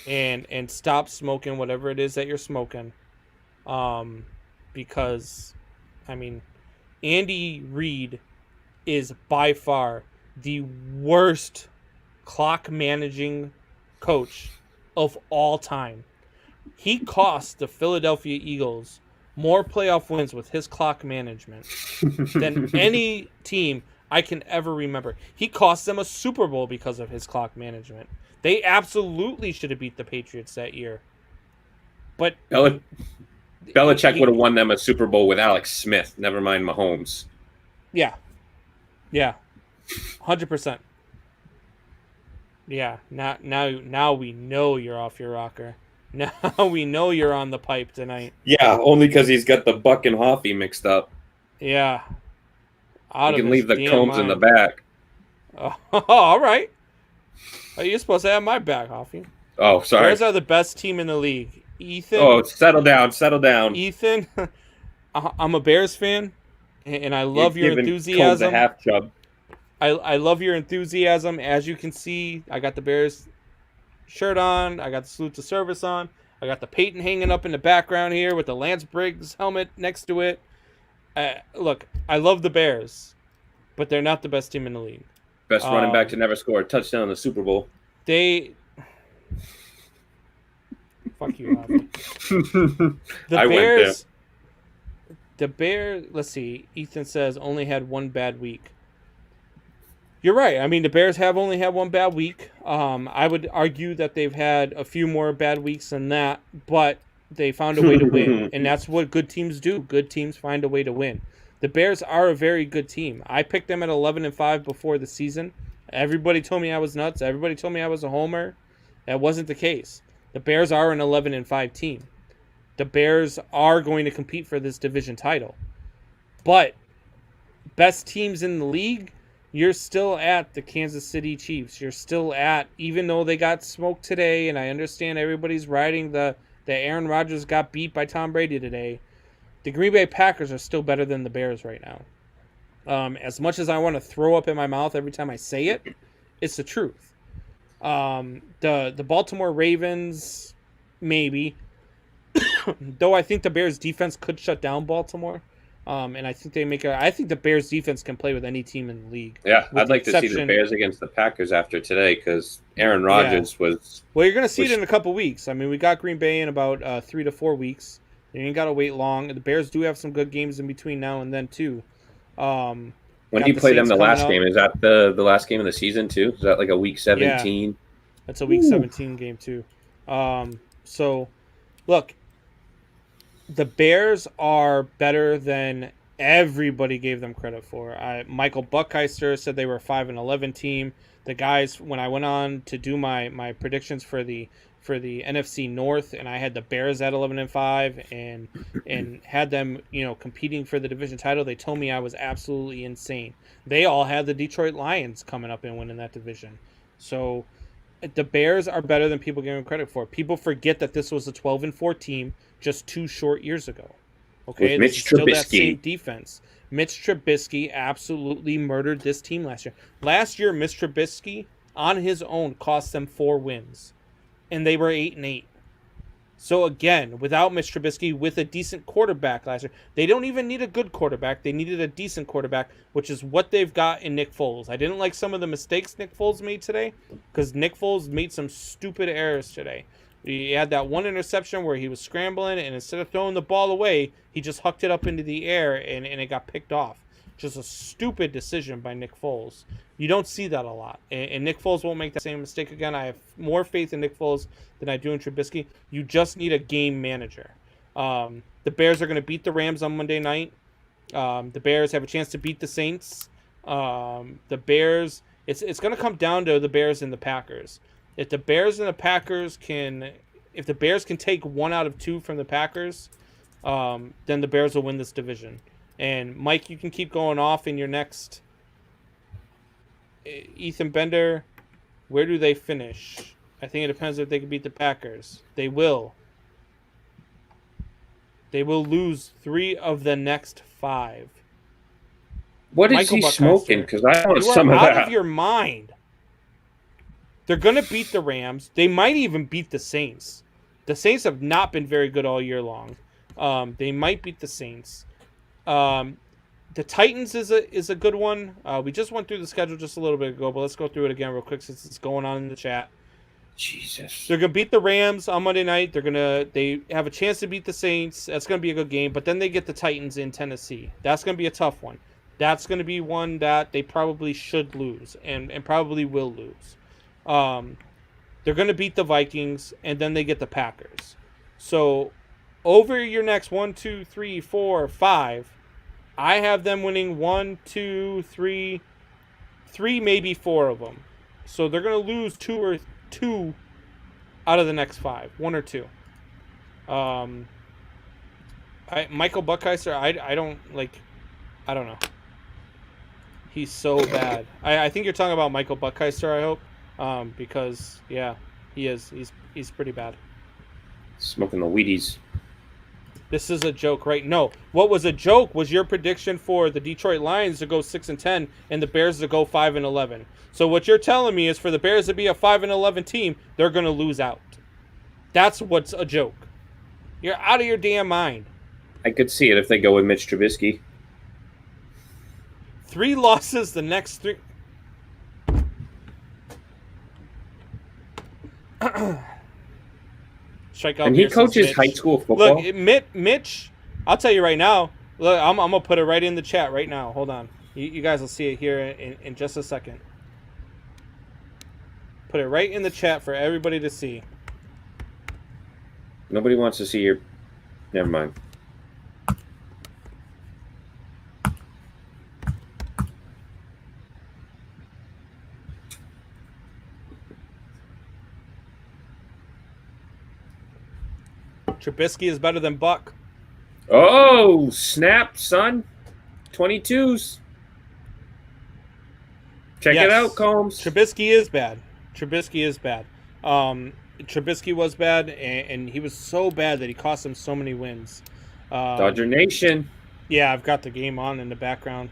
and stop smoking whatever it is that you're smoking. Because, Andy Reid is by far the worst clock managing coach of all time. He cost the Philadelphia Eagles more playoff wins with his clock management than any team I can ever remember. He cost them a Super Bowl because of his clock management. They absolutely should have beat the Patriots that year. But Belichick would have won them a Super Bowl with Alex Smith, never mind Mahomes. Yeah. 100%. Yeah, now we know you're off your rocker. Now we know you're on the pipe tonight. Yeah, only because he's got the Buck and Hoffy mixed up. Yeah. You can leave the combs in the back. Oh, all right. You're supposed to have my back, Hoffy. Oh, sorry. Bears are the best team in the league. Ethan. Oh, settle down. Ethan, I'm a Bears fan, and I love your enthusiasm. Half chub. I love your enthusiasm. As you can see, I got the Bears shirt on. I got the salute to service on. I got the Peyton hanging up in the background here with the Lance Briggs helmet next to it. Look, I love the Bears, but they're not the best team in the league. Best running back to never score a touchdown in the Super Bowl. Fuck you, Robbie. The Bears, let's see. Ethan says only had one bad week. You're right. The Bears have only had one bad week. I would argue that they've had a few more bad weeks than that, but they found a way to win, and that's what good teams do. Good teams find a way to win. The Bears are a very good team. I picked them at 11-5 before the season. Everybody told me I was nuts. Everybody told me I was a homer. That wasn't the case. The Bears are an 11-5 team. The Bears are going to compete for this division title. But best teams in the league, you're still at the Kansas City Chiefs. You're still at, even though they got smoked today, and I understand everybody's riding the Aaron Rodgers got beat by Tom Brady today, the Green Bay Packers are still better than the Bears right now. As much as I want to throw up in my mouth every time I say it, it's the truth. The Baltimore Ravens, maybe. Though I think the Bears defense could shut down Baltimore. And I think I think the Bears defense can play with any team in the league. Yeah, I'd like to see the Bears against the Packers after today because Aaron Rodgers was. Well, you're going to see it in a couple weeks. We got Green Bay in about 3 to 4 weeks. You ain't got to wait long. The Bears do have some good games in between now and then, too. When he played them the last game, is that the last game of the season, too? Is that like a Week 17? Yeah. That's a Week 17 game, too. So, look, the Bears are better than everybody gave them credit for. Michael Buckheister said they were a 5-11 team. The guys, when I went on to do my predictions for the for the NFC North, and I had the Bears at 11-5, and had them, competing for the division title. They told me I was absolutely insane. They all had the Detroit Lions coming up and winning that division. So the Bears are better than people give them credit for. People forget that this was a 12-4 team just 2 short years ago. Okay, with Mitch still Trubisky. That same defense. Mitch Trubisky absolutely murdered this team last year. Last year, Mitch Trubisky on his own cost them 4 wins, and they were 8-8. So again, without Mitch Trubisky, with a decent quarterback last year, they don't even need a good quarterback. They needed a decent quarterback, which is what they've got in Nick Foles. I didn't like some of the mistakes Nick Foles made today, because Nick Foles made some stupid errors today. He had that one interception where he was scrambling, and instead of throwing the ball away, he just hucked it up into the air, and it got picked off. Just a stupid decision by Nick Foles. You don't see that a lot. And Nick Foles won't make that same mistake again. I have more faith in Nick Foles than I do in Trubisky. You just need a game manager. The Bears are going to beat the Rams on Monday night. The Bears have a chance to beat the Saints. The Bears, it's going to come down to the Bears and the Packers. If the Bears and the Packers can take 1 out of 2 from the Packers, then the Bears will win this division. And Mike, you can keep going off in your next. Ethan Bender, where do they finish? I think it depends if they can beat the Packers. They will. They will lose 3 of the next 5. What is he smoking? Because I want some of that. You are that. out of your mind. They're going to beat the Rams. They might even beat the Saints. The Saints have not been very good all year long. They might beat the Saints. The Titans is a good one. We just went through the schedule just a little bit ago, but let's go through it again real quick since it's going on in the chat. Jesus. They're gonna beat the Rams on Monday night. They have a chance to beat the Saints. That's gonna be a good game. But then they get the Titans in Tennessee. That's gonna be a tough one. That's gonna be one that they probably should lose and probably will lose. They're gonna beat the Vikings, and then they get the Packers. So over your next 1, 2, 3, 4, 5. I have them winning 1, 2, 3, maybe 4 of them. So they're going to lose 2 out of the next 5, 1 or 2. Michael Buckheiser, I don't know. He's so bad. I think you're talking about Michael Buckheiser, I hope, because yeah, he is. He's pretty bad. Smoking the Wheaties. This is a joke, right? No. What was a joke was your prediction for the Detroit Lions to go 6-10 and the Bears to go 5-11. So what you're telling me is for the Bears to be a 5-11 team, they're going to lose out. That's what's a joke. You're out of your damn mind. I could see it if they go with Mitch Trubisky. 3 losses the next 3. And he coaches high school football. Look, Mitch, I'll tell you right now. Look, I'm going to put it right in the chat right now. Hold on. You guys will see it here in just a second. Put it right in the chat for everybody to see. Nobody wants to see your... Never mind. Trubisky is better than Buck. Oh, snap, son. 22s. Check it out, Combs. Trubisky is bad. Trubisky was bad, and he was so bad that he cost them so many wins. Dodger Nation. Yeah, I've got the game on in the background.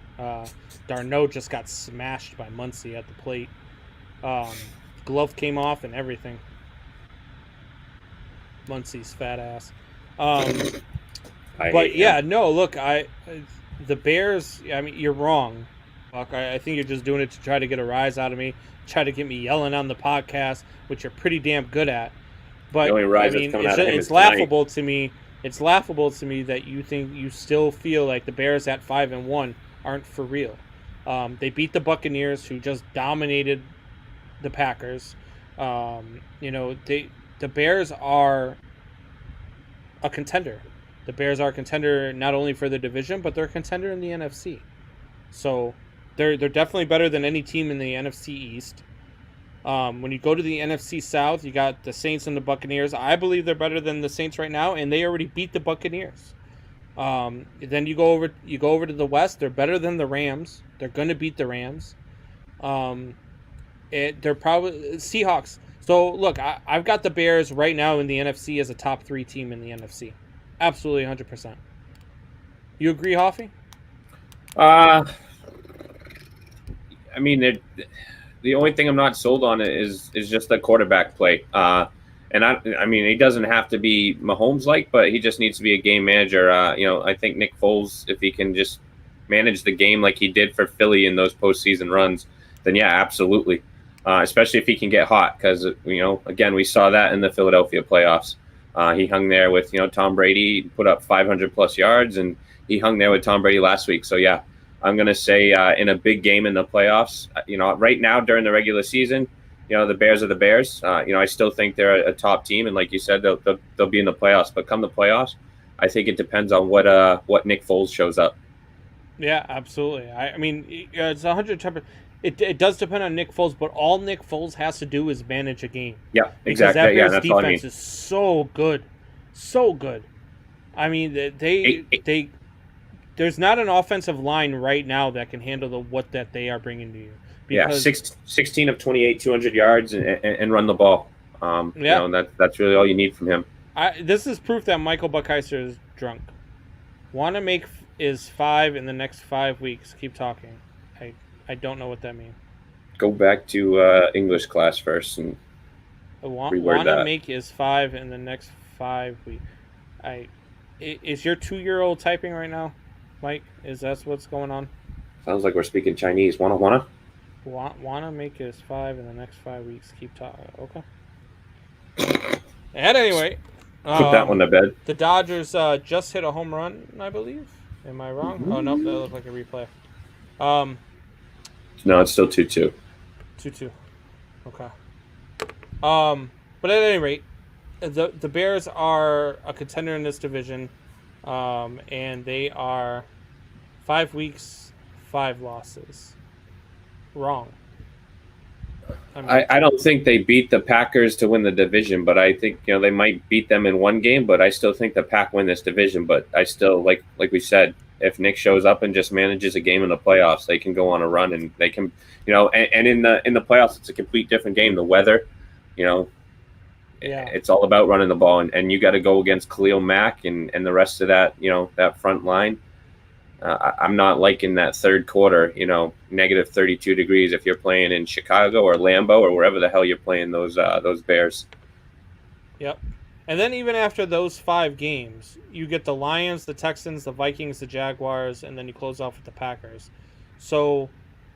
Darno just got smashed by Muncie at the plate. Glove came off and everything. Muncie's fat ass. But yeah, no, look, the Bears, I mean, you're wrong, Buck. I think you're just doing it to try to get a rise out of me, try to get me yelling on the podcast, which you're pretty damn good at. But I mean, it's laughable to me. It's laughable to me that you still feel like the Bears at 5-1 aren't for real. They beat the Buccaneers, who just dominated the Packers. The Bears are a contender. The Bears are a contender not only for the division, but they're a contender in the NFC. So they're definitely better than any team in the NFC East. When you go to the NFC South, you got the Saints and the Buccaneers. I believe they're better than the Saints right now, and they already beat the Buccaneers. Then you go over to the West. They're better than the Rams. They're going to beat the Rams. They're probably Seahawks. So look, I've got the Bears right now in the NFC as a top 3 team in the NFC. Absolutely 100%. You agree, Hoffy? I mean, the only thing I'm not sold on is just the quarterback play. And I mean, he doesn't have to be Mahomes-like, but he just needs to be a game manager. I think Nick Foles, if he can just manage the game like he did for Philly in those postseason runs, then yeah, absolutely. Especially if he can get hot, because again, we saw that in the Philadelphia playoffs. He hung there with Tom Brady, put up 500 plus yards, and he hung there with Tom Brady last week. So yeah, I'm gonna say in a big game in the playoffs, right now during the regular season, the Bears are the Bears. I still think they're a top team, and like you said, they'll be in the playoffs. But come the playoffs, I think it depends on what Nick Foles shows up. Yeah, absolutely. I mean, it's 110%. It does depend on Nick Foles, but all Nick Foles has to do is manage a game. Yeah, because exactly. That Bears that's all I mean. defense is so good, so good. I mean, they there's not an offensive line right now that can handle what they are bringing to you. Because, 16 of 28, 200 yards, and run the ball. That's really all you need from him. This is proof that Michael Buckheiser is drunk. Want to make is 5 in the next 5 weeks. Keep talking. I don't know what that means. Go back to English class first and reword that. Want to make is 5 in the next 5 weeks. Is your 2-year-old typing right now, Mike? Is that what's going on? Sounds like we're speaking Chinese. Wanna? Wanna make is 5 in the next 5 weeks. Keep talking. Okay. At any rate, put that one to bed. The Dodgers just hit a home run, I believe. Am I wrong? Oh no, that looked like a replay. No, it's still 2-2. 2-2. Okay. But at any rate, the Bears are a contender in this division, and they are 5 weeks, 5 losses. Wrong. I don't think they beat the Packers to win the division, but I think they might beat them in one game. But I still think the Pack win this division. But I still like we said, if Nick shows up and just manages a game in the playoffs, they can go on a run, and they can and in the playoffs it's a complete different game. The weather, it's all about running the ball, and you got to go against Khalil Mack and the rest of that that front line. I'm not liking that third quarter, negative 32 degrees if you're playing in Chicago or Lambeau or wherever the hell you're playing those Bears. Yep. And then even after those 5 games, you get the Lions, the Texans, the Vikings, the Jaguars, and then you close off with the Packers. So,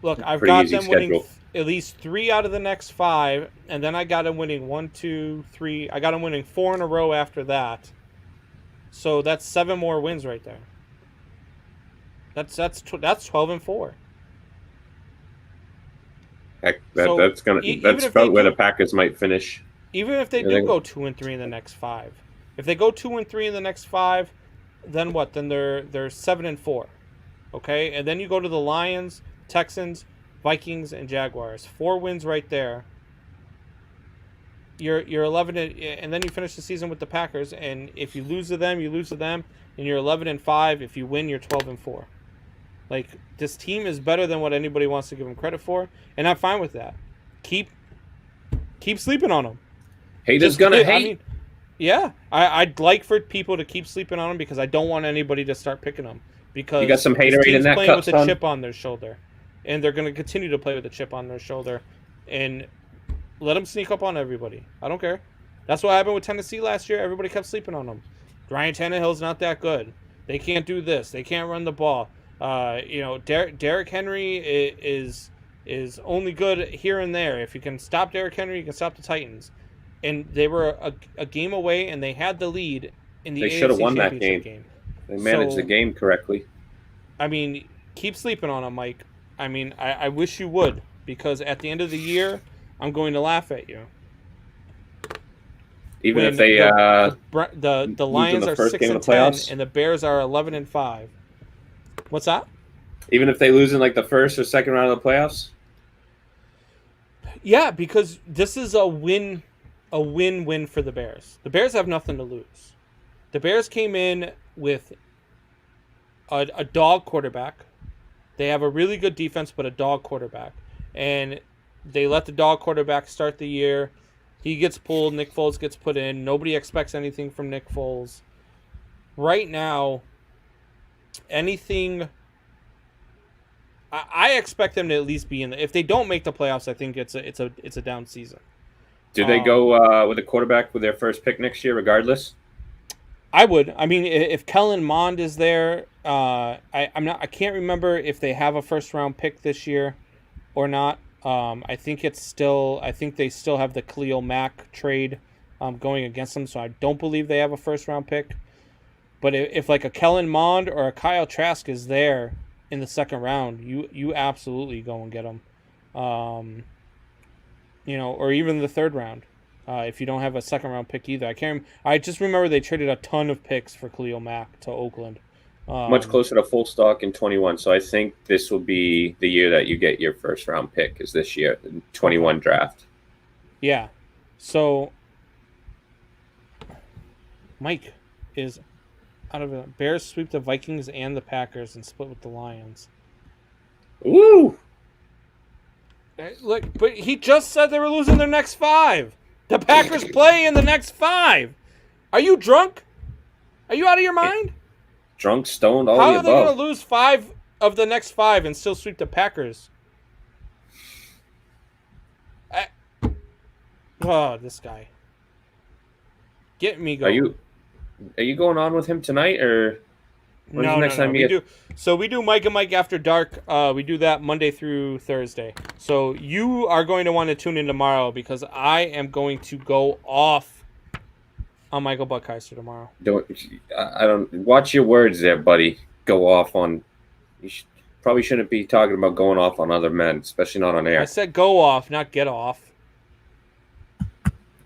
look, I've got them winning at least 3 out of the next 5, and then I got them winning 1, 2, 3. I got them winning 4 in a row after that. So that's 7 more wins right there. That's 12-4. Heck, that's about where the Packers might finish. Even if they do go 2-3 in the next 5, if they go 2-3 in the next 5, then what? Then they're 7-4, okay. And then you go to the Lions, Texans, Vikings, and Jaguars. 4 wins right there. You're 11, and then you finish the season with the Packers. And if you lose to them, you lose to them, and you're 11-5. If you win, you're 12-4. Like, this team is better than what anybody wants to give them credit for, and I'm fine with that. Keep sleeping on them. Haters gonna hate. I mean, yeah, I'd like for people to keep sleeping on them because I don't want anybody to start picking them. Because you got some haterade in that playing cup, with a chip on their shoulder, and they're going to continue to play with a chip on their shoulder, and let them sneak up on everybody. I don't care. That's what happened with Tennessee last year. Everybody kept sleeping on them. Ryan Tannehill's not that good. They can't do this. They can't run the ball. Derrick Henry is only good here and there. If you can stop Derrick Henry, you can stop the Titans. And they were a game away, and they had the lead in the AFC should have won that game. They managed the game correctly. I mean, keep sleeping on them, Mike. I mean, I wish you would, because at the end of the year, I'm going to laugh at you. Even if they the Lions are 6-10 and the Bears are 11-5. What's that? Even if they lose in like the first or second round of the playoffs? Yeah, because this is a win-win for the Bears. The Bears have nothing to lose. The Bears came in with a dog quarterback. They have a really good defense, but a dog quarterback. And they let the dog quarterback start the year. He gets pulled. Nick Foles gets put in. Nobody expects anything from Nick Foles. Right now, anything... I expect them to at least be in the... If they don't make the playoffs, I think it's a down season. Do they go with a quarterback with their first pick next year, regardless? I would. I mean, if Kellen Mond is there, I can't remember if they have a first round pick this year or not. I think they still have the Khalil Mack trade going against them, so I don't believe they have a first round pick. But if like a Kellen Mond or a Kyle Trask is there in the second round, you absolutely go and get them. Or even the third round. If you don't have a second round pick either, I just remember they traded a ton of picks for Khalil Mack to Oakland. Much closer to full stock in 21. So I think this will be the year that you get your first round pick. Is this year, the 21 draft? Yeah. So Mike is out of it. Bears sweep the Vikings and the Packers and split with the Lions. Ooh. Look, but he just said they were losing their next 5. The Packers play in the next 5. Are you drunk? Are you out of your mind? Drunk, stoned, all How the are they above. going to lose 5 of the next 5 and still sweep the Packers? This guy. Get me going. Are you going on with him tonight, or when's the next time you get... So we do Mike and Mike After Dark. We do that Monday through Thursday. So you are going to want to tune in tomorrow because I am going to go off on Michael Buckheister tomorrow. I don't watch your words there, buddy. Go off on... probably shouldn't be talking about going off on other men, especially not on air. I said go off, not get off.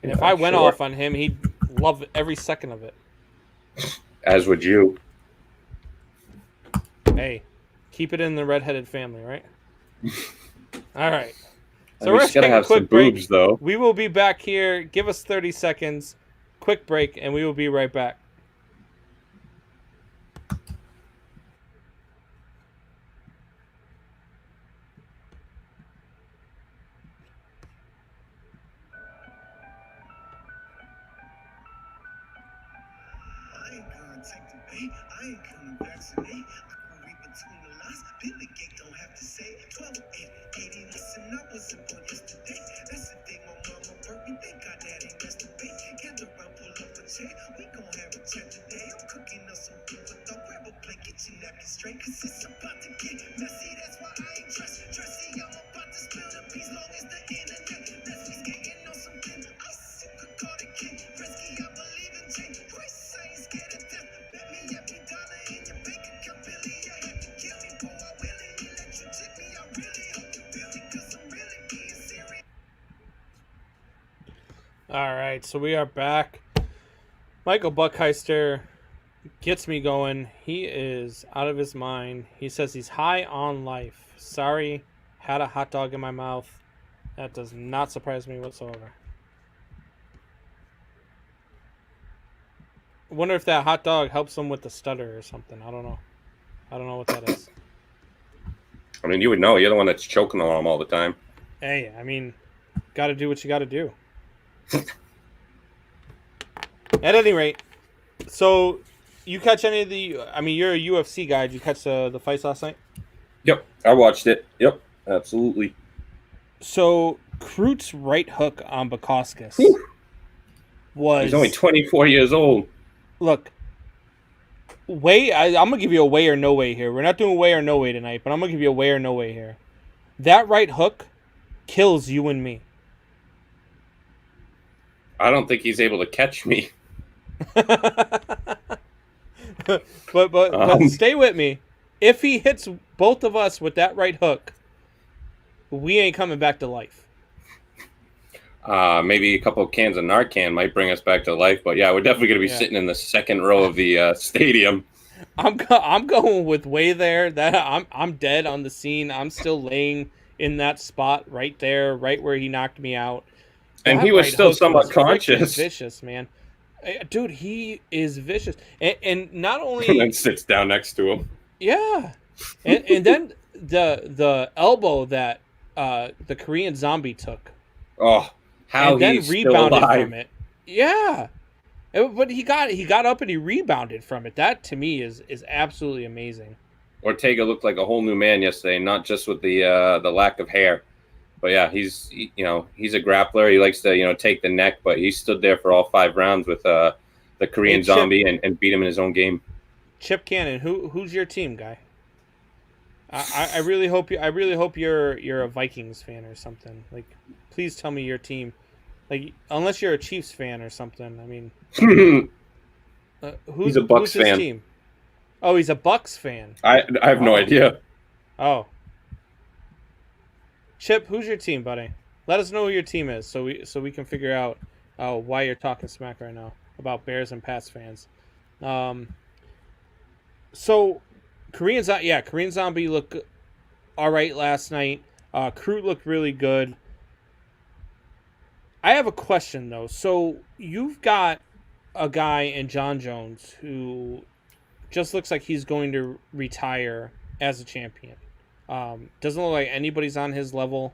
And if I went off on him, he'd love every second of it. As would you. Hey, keep it in the redheaded family, right? All right. So we're we're just gonna have a quick some break. boobs, though. We will be back here. Give us 30 seconds. Quick break, and we will be right back. I ain't gonna take the bait. I ain't gonna vaccinate. I can read between the lines. Billy Gate don't have to say 12, 8, 80. Listen, I wasn't born yesterday. That's the day my mama birthed me. Thank God that ain't yesterday. Gather around, pull up a chair. We gon' have a chat today. I'm cooking up some food with the grab a plate, get your napkin straight. Cause it's about to get messy. That's why I ain't dressy. I'm about to spill the beans long as the internet. Let's be skating on something. Ice, could call the king. Risky, I believe in change. Grace, I ain't scared of death. Bet me every dollar in your bank account, Billy. I had to kill me, boy. I willingly let you tip me. I really hope you feel me, cause I'm really being serious. All right, so we are back. Michael Buckheister gets me going. He is out of his mind. He says he's high on life. Sorry, had a hot dog in my mouth. That does not surprise me whatsoever. I wonder if that hot dog helps him with the stutter or something. I don't know. I don't know what that is. I mean, you would know. You're the one that's choking on them all the time. Hey, I mean, got to do what you got to do. At any rate, so you catch any of the... I mean, you're a UFC guy. Did you catch the fights last night? Yep, I watched it. Yep, absolutely. So, Krut's right hook on Bukowskis was... He's only 24 years old. Look, I'm going to give you a way or no way here. We're not doing way or no way tonight, but I'm going to give you a way or no way here. That right hook kills you and me. I don't think he's able to catch me. but stay with me. If he hits both of us with that right hook, we ain't coming back to life. Maybe a couple of cans of Narcan might bring us back to life, but yeah, we're definitely going to be sitting in the second row of the stadium. I'm going with way there. That I'm dead on the scene. I'm still laying in that spot right there, right where he knocked me out. And That he was right still hook somewhat was freaking conscious. vicious, man. Dude, he is vicious, and not And then only sits down next to him. yeah, and then the elbow that the Korean Zombie took, Oh, how and then he's still rebounded alive. from it. Yeah, but he got up and he rebounded from it. That to me is absolutely amazing. Ortega looked like a whole new man yesterday, not just with the lack of hair. But yeah, he's a grappler. He likes to take the neck, but he stood there for all 5 rounds with the Korean Chip, Zombie and beat him in his own game. Chip Cannon, who's your team, guy? I really hope you're a Vikings fan or something. Like, please tell me your team. Like, unless you're a Chiefs fan or something. I mean, He's a Bucks who's his fan. team? Oh, he's a Bucks fan. I have no idea. Oh, Chip, who's your team, buddy? Let us know who your team is, so we can figure out why you're talking smack right now about Bears and Pats fans. So Korean Zombie looked all right last night. Crute looked really good. I have a question though. So you've got a guy in John Jones who just looks like he's going to retire as a champion. Doesn't look like anybody's on his level.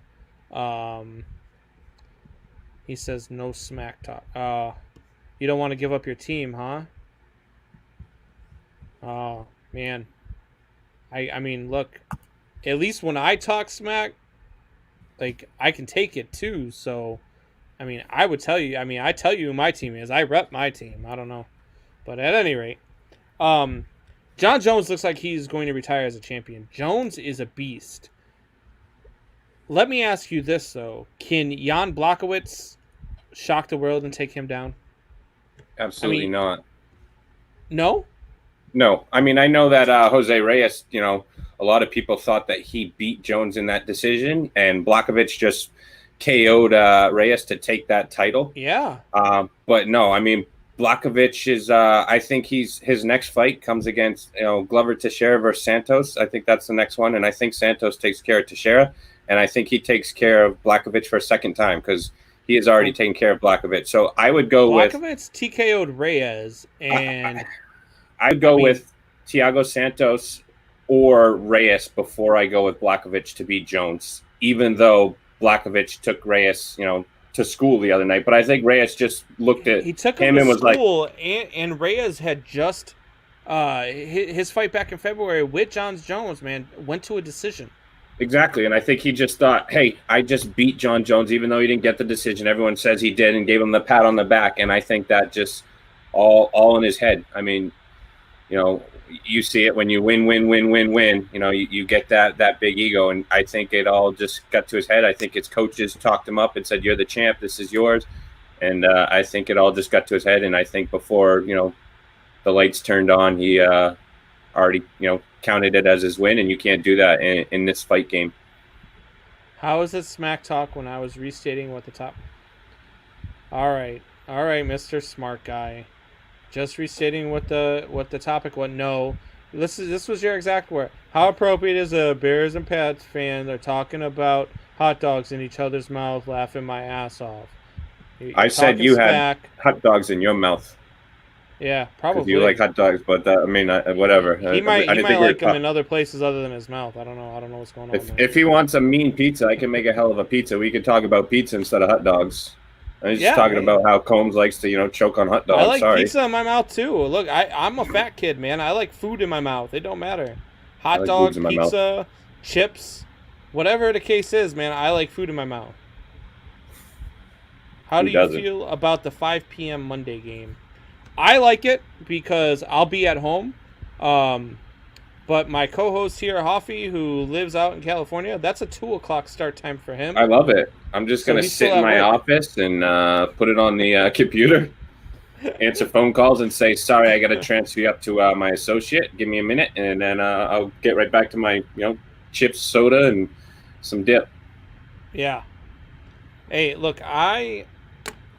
He says no smack talk. You don't want to give up your team, huh? Oh man. I mean, look, at least when I talk smack, like, I can take it too. So, I mean, I would tell you. I mean, I tell you who my team is. I rep my team. I don't know, but at any rate, John Jones looks like he's going to retire as a champion. Jones is a beast. Let me ask you this though: can Jan Blachowicz shock the world and take him down? Absolutely not. No. No, I mean, I know that Jose Reyes, a lot of people thought that he beat Jones in that decision, and Blachowicz just KO'd Reyes to take that title. Yeah. But no, I mean, Blachowicz is, I think his next fight comes against, Glover Teixeira versus Santos. I think that's the next one, and I think Santos takes care of Teixeira, and I think he takes care of Blachowicz for a second time because he has already taken care of Blachowicz. So I would go with Blachowicz TKO'd Reyes, and I would go with Thiago Santos or Reyes before I go with Blachowicz to beat Jones, even though Blachowicz took Reyes, to school the other night. But I think Reyes just looked at he took him him and to was school, like, and Reyes had just his fight back in February with John Jones, man, went to a decision. exactly. And I think he just thought, hey, I just beat John Jones, even though he didn't get the decision. Everyone says he did and gave him the pat on the back. And I think that just all in his head. I mean, you see it when you win. You get that big ego, and I think it all just got to his head. I think his coaches talked him up and said, "You're the champ. This is yours." And I think it all just got to his head. And I think before the lights turned on, he already counted it as his win, and you can't do that in this fight game. How is it smack talk when I was restating what the top? All right, Mr. Smart Guy. Just restating what the topic was. No, this was your exact word. How appropriate is a Bears and Pats fans are talking about hot dogs in each other's mouth, laughing my ass off. I said you had hot dogs in your mouth. Yeah, probably. You like hot dogs, but whatever. He might like them in other places other than his mouth. I don't know what's going on. If he wants a mean pizza, I can make a hell of a pizza. We could talk about pizza instead of hot dogs. I was just talking about how Combs likes to, choke on hot dogs. I like pizza in my mouth too. Look, I'm a fat kid, man. I like food in my mouth. It don't matter. Hot dogs, pizza, chips, whatever the case is, man. I like food in my mouth. How do you feel about the 5 p.m. Monday game? I like it because I'll be at home. But my co-host here, Hoffy, who lives out in California, that's a 2 o'clock start time for him. I love it. I'm just going to sit in my office and put it on the computer, answer phone calls and say, sorry, I got to transfer you up to my associate. Give me a minute, and then I'll get right back to my chips, soda, and some dip. Yeah. Hey, look, I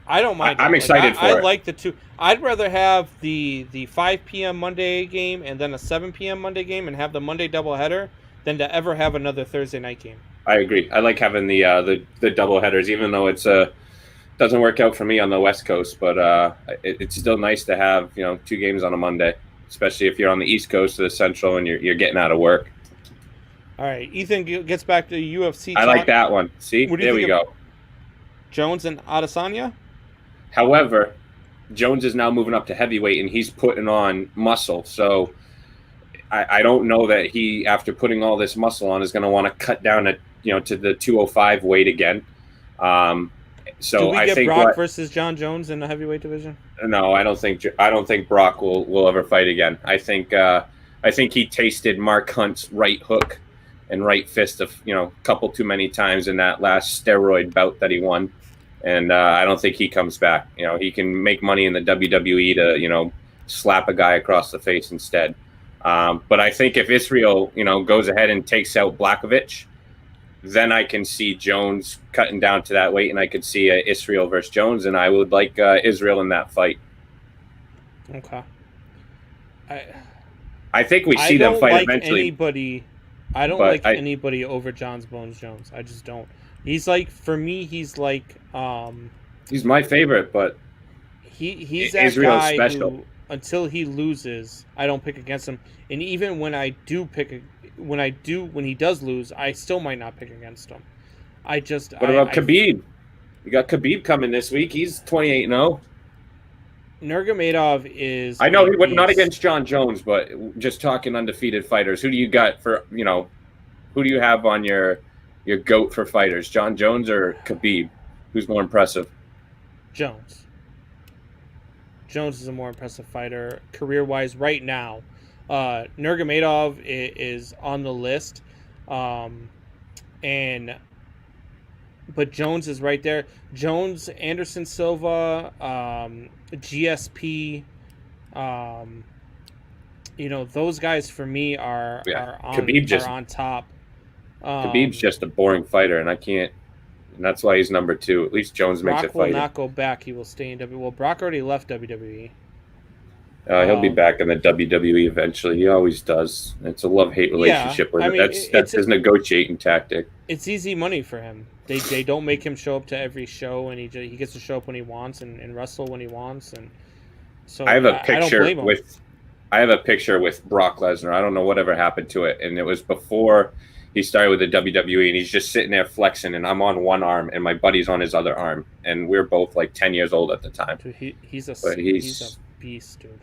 don't mind. I'm excited for it. I like the two. I'd rather have the 5 p.m. Monday game and then a 7 p.m. Monday game and have the Monday doubleheader than to ever have another Thursday night game. I agree. I like having the double headers, even though it's doesn't work out for me on the West Coast. But it's still nice to have 2 games on a Monday, especially if you're on the East Coast or the Central and you're getting out of work. All right, Ethan gets back to UFC. I like that one. See, What do you there we think go. Jones and Adesanya? However, Jones is now moving up to heavyweight and he's putting on muscle. So I don't know that he, after putting all this muscle on, is going to want to cut down to the 205 weight again. So do we I get think Brock versus John Jones in the heavyweight division? No, I don't think Brock will ever fight again. I think he tasted Mark Hunt's right hook and right fist a couple too many times in that last steroid bout that he won, and I don't think he comes back. He can make money in the WWE to slap a guy across the face instead. But I think if Israel goes ahead and takes out Blachowicz, then I can see Jones cutting down to that weight, and I could see Israel versus Jones, and I would like Israel in that fight. Okay. I think we see them fight eventually. I don't like anybody over John Bones Jones. I just don't. He's like, for me, he's like he's my favorite, but he's that Israel's guy special. who, until he loses, I don't pick against him. And even when I do when he does lose, I still might not pick against him. What about Khabib? You got Khabib coming this week. He's 28-0. Nurmagomedov is. I know he would not against John Jones, but just talking undefeated fighters. Who do you got for Who do you have on your GOAT for fighters? John Jones or Khabib? Who's more impressive? Jones. Jones is a more impressive fighter career-wise right now. Nurmagomedov is on the list, but Jones is right there. Jones, Anderson Silva, GSP, those guys for me are on top. Khabib's just a boring fighter, and that's why he's number 2. At least Jones makes it Brock fight. will not go back. He will stay in WWE. Well, Brock already left WWE. He'll be back in the WWE eventually. He always does. It's a love-hate relationship with it. That's his negotiating tactic. It's easy money for him. They don't make him show up to every show, and he gets to show up when he wants and wrestle when he wants. And so I have a I don't blame him. picture with Brock Lesnar. I don't know whatever happened to it, and it was before he started with the WWE, and he's just sitting there flexing, and I'm on one arm, and my buddy's on his other arm, and we're both like 10 years old at the time. Dude, he's a beast, dude.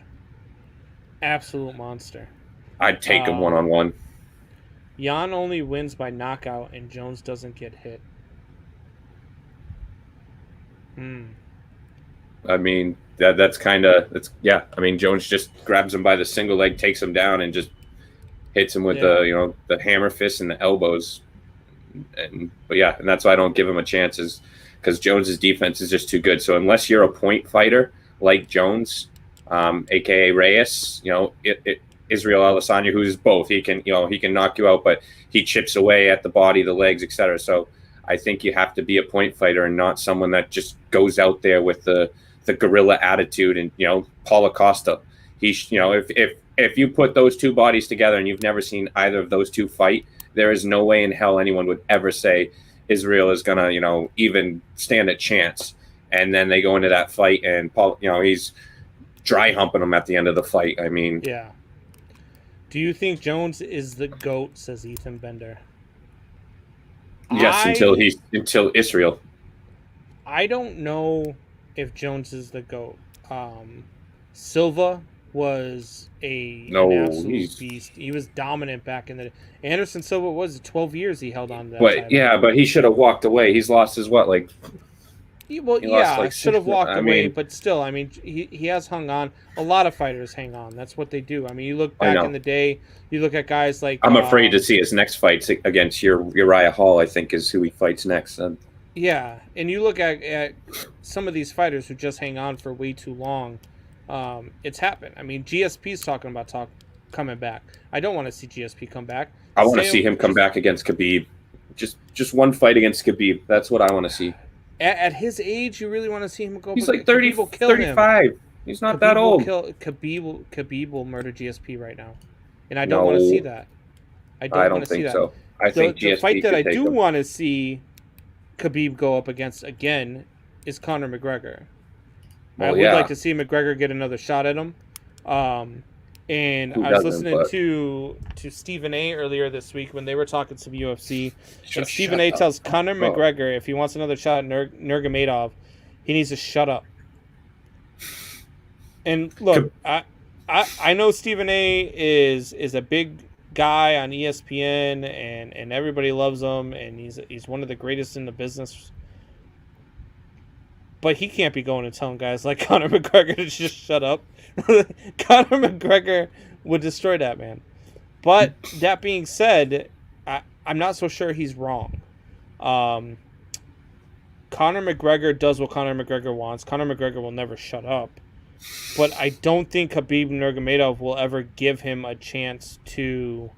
Absolute monster. I'd take him one-on-one. Jan only wins by knockout, and Jones doesn't get hit. I mean, that's I mean, Jones just grabs him by the single leg, takes him down, and just hits him with the hammer fist and the elbows. And that's why I don't give him a chance, is because Jones's defense is just too good. So unless you're a point fighter like Jones, aka Reyes, Israel Adesanya, who's both, he can knock you out, but he chips away at the body, the legs, etc. So I think you have to be a point fighter and not someone that just goes out there with the guerrilla attitude. And Paulo Costa, if you put those two bodies together and you've never seen either of those two fight, there is no way in hell anyone would ever say Israel is gonna even stand a chance. And then they go into that fight, and Paul, he's dry humping him at the end of the fight. I mean, yeah. Do you think Jones is the GOAT? Says Ethan Bender. Yes, until Israel. I don't know if Jones is the GOAT. Silva was an absolute beast. He was dominant back in the day. Anderson Silva was 12 years he held on to that title. But he should have walked away. He's lost his should have walked away, but still, I mean, he has hung on. A lot of fighters hang on. That's what they do. I mean, you look back in the day, you look at guys like... I'm afraid to see his next fight against Uriah Hall, I think, is who he fights next. Yeah, and you look at some of these fighters who just hang on for way too long. It's happened. I mean, GSP's talking about coming back. I don't want to see GSP come back. I want to see him come back against Khabib. Just one fight against Khabib. That's what I want to see. At his age, you really want to see him go? He's like 30, 35. He's not that old. Khabib will murder GSP right now, and I don't want to see that. I don't want to see that. So. I think The GSP fight that could I take do him. want to see Khabib go up against again is Conor McGregor. I Well, would like yeah, to see McGregor get another shot at him. And who I was doesn't? listening But to Stephen A earlier this week when they were talking some UFC, and just Stephen shut A up. tells Conor Oh. McGregor if he wants another shot at Nurmagomedov, he needs to shut up. And look, I know Stephen A is a big guy on ESPN, and everybody loves him, and he's one of the greatest in the business. But he can't be going and telling guys like Conor McGregor to just shut up. Conor McGregor would destroy that man. But that being said, I'm not so sure he's wrong. Conor McGregor does what Conor McGregor wants. Conor McGregor will never shut up. But I don't think Khabib Nurmagomedov will ever give him a chance to...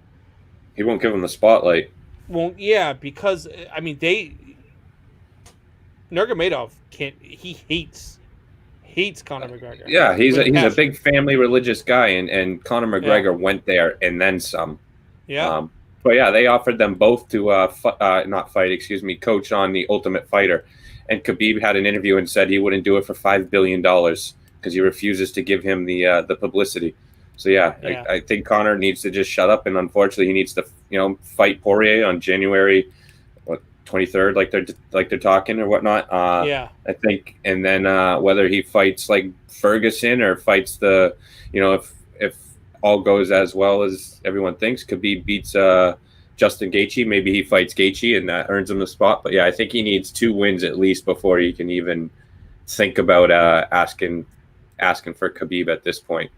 He won't give him the spotlight. Well, yeah, because, I mean, Nurmagomedov can't... He hates Conor McGregor. Yeah, he's With a passion. big family religious guy, and Conor McGregor went there and then some. Yeah. But yeah, they offered them both to coach on The Ultimate Fighter, and Khabib had an interview and said he wouldn't do it for $5 billion because he refuses to give him the publicity. So yeah. I think Conor needs to just shut up, and unfortunately, he needs to fight Poirier on January 23rd, like they're talking or whatnot. I think, and then whether he fights like Ferguson or fights the, if all goes as well as everyone thinks, Khabib beats Justin Gaethje. Maybe he fights Gaethje and that earns him the spot. But yeah, I think he needs 2 wins at least before he can even think about asking for Khabib at this point.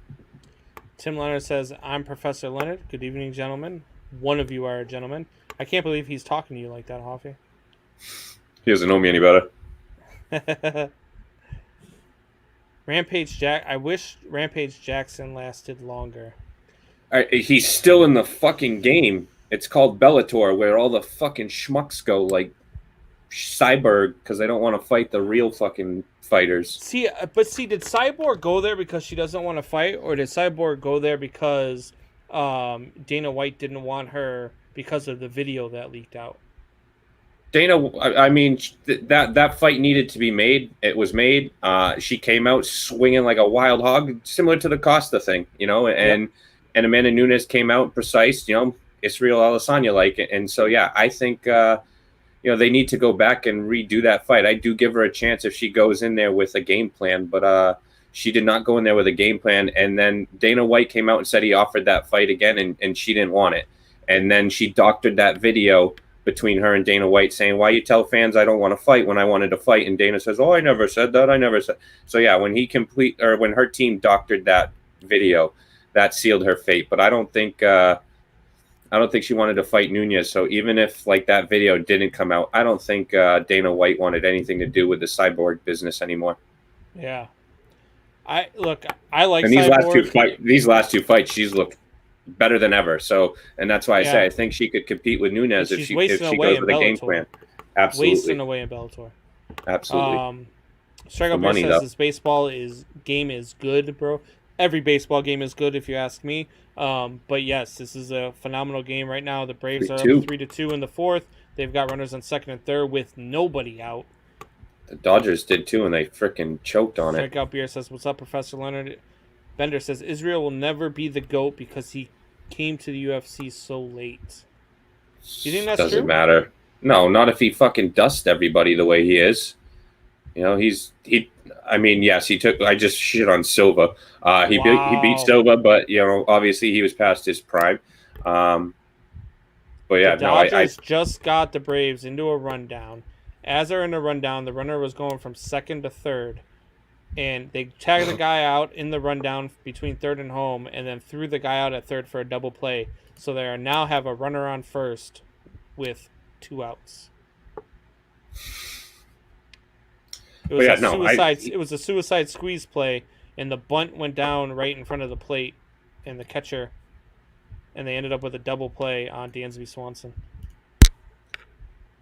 Tim Leonard says, "I'm Professor Leonard. Good evening, gentlemen. One of you are a gentleman." I can't believe he's talking to you like that, Hoffy. He doesn't know me any better. Rampage Jack. I wish Rampage Jackson lasted longer. He's still in the fucking game. It's called Bellator, where all the fucking schmucks go, like Cyborg, because they don't want to fight the real fucking fighters. See, did Cyborg go there because she doesn't want to fight, or did Cyborg go there because Dana White didn't want her because of the video that leaked out? Dana, I mean, that fight needed to be made. It was made. She came out swinging like a wild hog, similar to the Costa thing, and Amanda Nunes came out precise, Israel Adesanya like it. And so, yeah, I think, they need to go back and redo that fight. I do give her a chance if she goes in there with a game plan, but she did not go in there with a game plan. And then Dana White came out and said he offered that fight again, and she didn't want it. And then she doctored that video between her and Dana White saying, "Why you tell fans I don't want to fight when I wanted to fight?" And Dana says, "Oh, I never said that. I never said." So yeah, when her team doctored that video, that sealed her fate. But I don't think she wanted to fight Nunes. So even if like that video didn't come out, I don't think Dana White wanted anything to do with the Cyborg business anymore. Yeah, I like. And Cyborg. these last two fights, she's looked better than ever. So, and that's why I say I think she could compete with Nunes if she goes with a game plan. Absolutely, wasting away in Bellator. Absolutely. Strikeout Bear says this baseball game is good, bro. Every baseball game is good, if you ask me. But yes, this is a phenomenal game right now. The Braves are up 3-2 in the fourth. They've got runners on second and third with nobody out. The Dodgers did too, and they freaking choked on it. Strikeout Beer says, "What's up, Professor Leonard?" Bender says Israel will never be the GOAT because he came to the UFC so late. You think that's true? Doesn't matter. No, not if he fucking dusts everybody the way he is. I mean, yes, he took. I just shit on Silva. He beat Silva, but obviously he was past his prime. But yeah, the Dodgers just got the Braves into a rundown. As they're in a rundown, the runner was going from second to third, and they tagged the guy out in the rundown between third and home, and then threw the guy out at third for a double play. So they now have a runner on first with 2 outs. It was a suicide squeeze play, and the bunt went down right in front of the plate and the catcher, and they ended up with a double play on Dansby Swanson.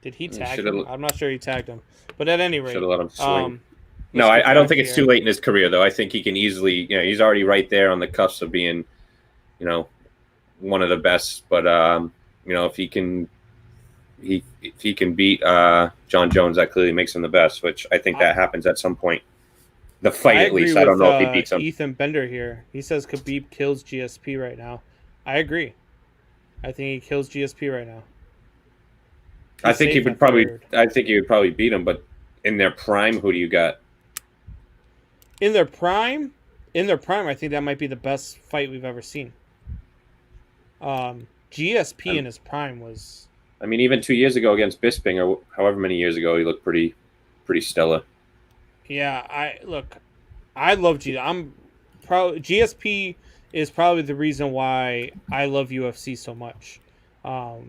Did he tag him? I'm not sure he tagged him, but at any rate, should have let him swing. No, I don't think it's too late in his career, though. I think he can easily, he's already right there on the cusp of being, one of the best. But if he can if he can beat John Jones, that clearly makes him the best. Which I think that happens at some point. The fight, I at agree least. with I don't know if he beats him. Ethan Bender here. He says Khabib kills GSP right now. I agree. I think he kills GSP right now. I think he would probably beat him, but in their prime, who do you got? In their prime, I think that might be the best fight we've ever seen. GSP in his prime was. I mean, even 2 years ago against Bisping, or however many years ago, he looked pretty stellar. Yeah, I love GSP is probably the reason why I love UFC so much. I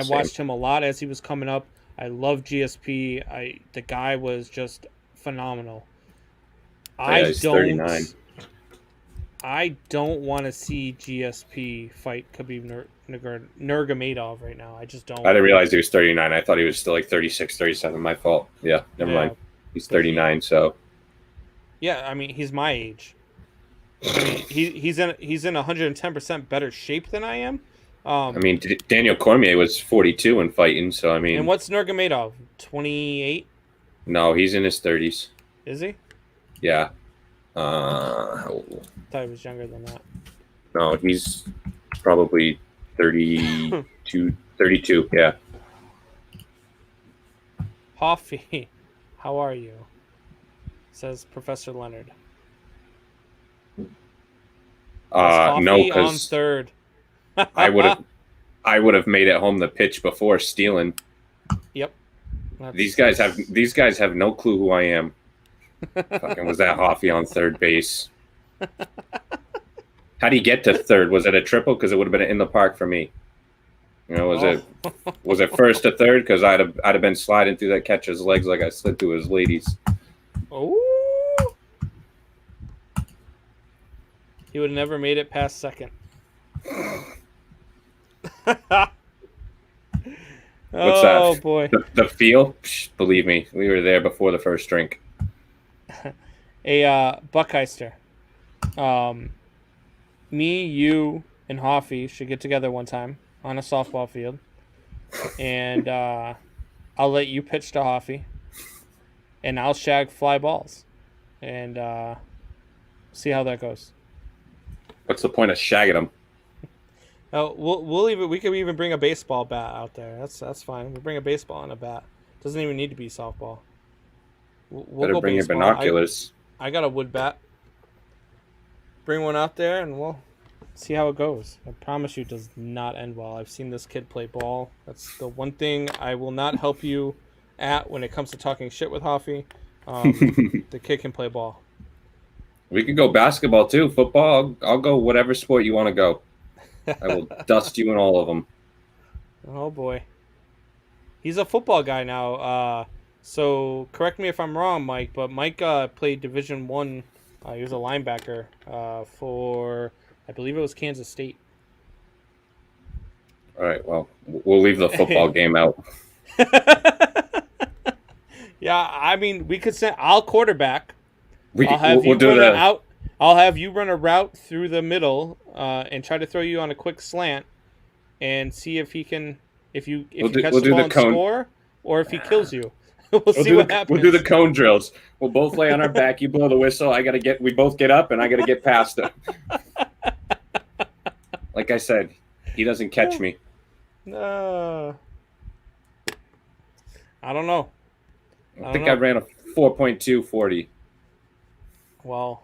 watched him a lot as he was coming up. I love GSP. The guy was just phenomenal. He's 39. I don't want to see GSP fight Khabib Nurmagomedov right now. I just don't. I didn't realize he was 39. I thought he was still like 36, 37. My fault. Yeah, never mind. He's 39, so. Yeah, I mean, he's my age. I mean, he's in 110% better shape than I am. I mean, Daniel Cormier was 42 and fighting, so I mean. And what's Nurmagomedov? 28? No, he's in his 30s. Is he? Yeah. I thought he was younger than that. No, he's probably 32, yeah. Hoffy, how are you? Says Professor Leonard. No, because on third. I would have made it home the pitch before stealing. Yep. These guys have no clue who I am. Fucking was that Hoffy on third base? How do you get to third? Was it a triple? Because it would have been in the park for me. You know, was it first to third? Because I'd have been sliding through that catcher's legs like I slid through his ladies. Oh. He would have never made it past second. What's that? Oh boy. The feel? Psh, believe me, we were there before the first drink. Buckheister. Me, you, and Hoffy should get together one time on a softball field, and I'll let you pitch to Hoffy, and I'll shag fly balls, and see how that goes. What's the point of shagging them? Oh, we could even bring a baseball bat out there. That's fine. We'll bring a baseball and a bat. Doesn't even need to be softball. We'll Better go bring baseball. your binoculars. I got a wood bat. Bring one out there and we'll see how it goes. I promise you it does not end well. I've seen this kid play ball. That's the one thing I will not help you at when it comes to talking shit with Hoffy. The kid can play ball. We could go basketball too. Football, I'll go whatever sport you want to go. I will dust you in all of them. Oh boy. He's a football guy now. So correct me if I'm wrong, Mike, but Mike played Division I. He was a linebacker for, I believe it was Kansas State. All right, well, we'll leave the football game out. Yeah, I mean, we could send. I'll quarterback. I'll have you run a route through the middle and try to throw you on a quick slant and see if he can, if you catch the ball and score, or if he kills you. We'll see what happens. We'll do the cone drills. We'll both lay on our back. You blow the whistle. We both get up, and I got to get past him. Like I said, he doesn't catch me. I don't know. I think I ran a 4.2 40. Well,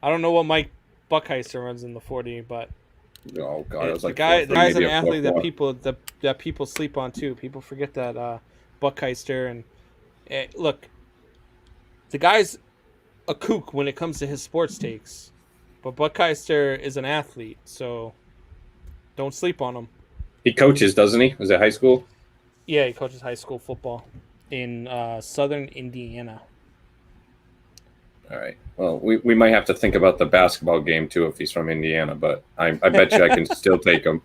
I don't know what Mike Buckheister runs in the 40, but oh god, it was like the guy's an athlete that people sleep on too. People forget that Buckheister and look, the guy's a kook when it comes to his sports takes, but Buckheister is an athlete, so don't sleep on him. He coaches, doesn't he? Was it high school? Yeah, he coaches high school football in southern Indiana. All right. Well, we might have to think about the basketball game too if he's from Indiana, but I bet you I can still take him.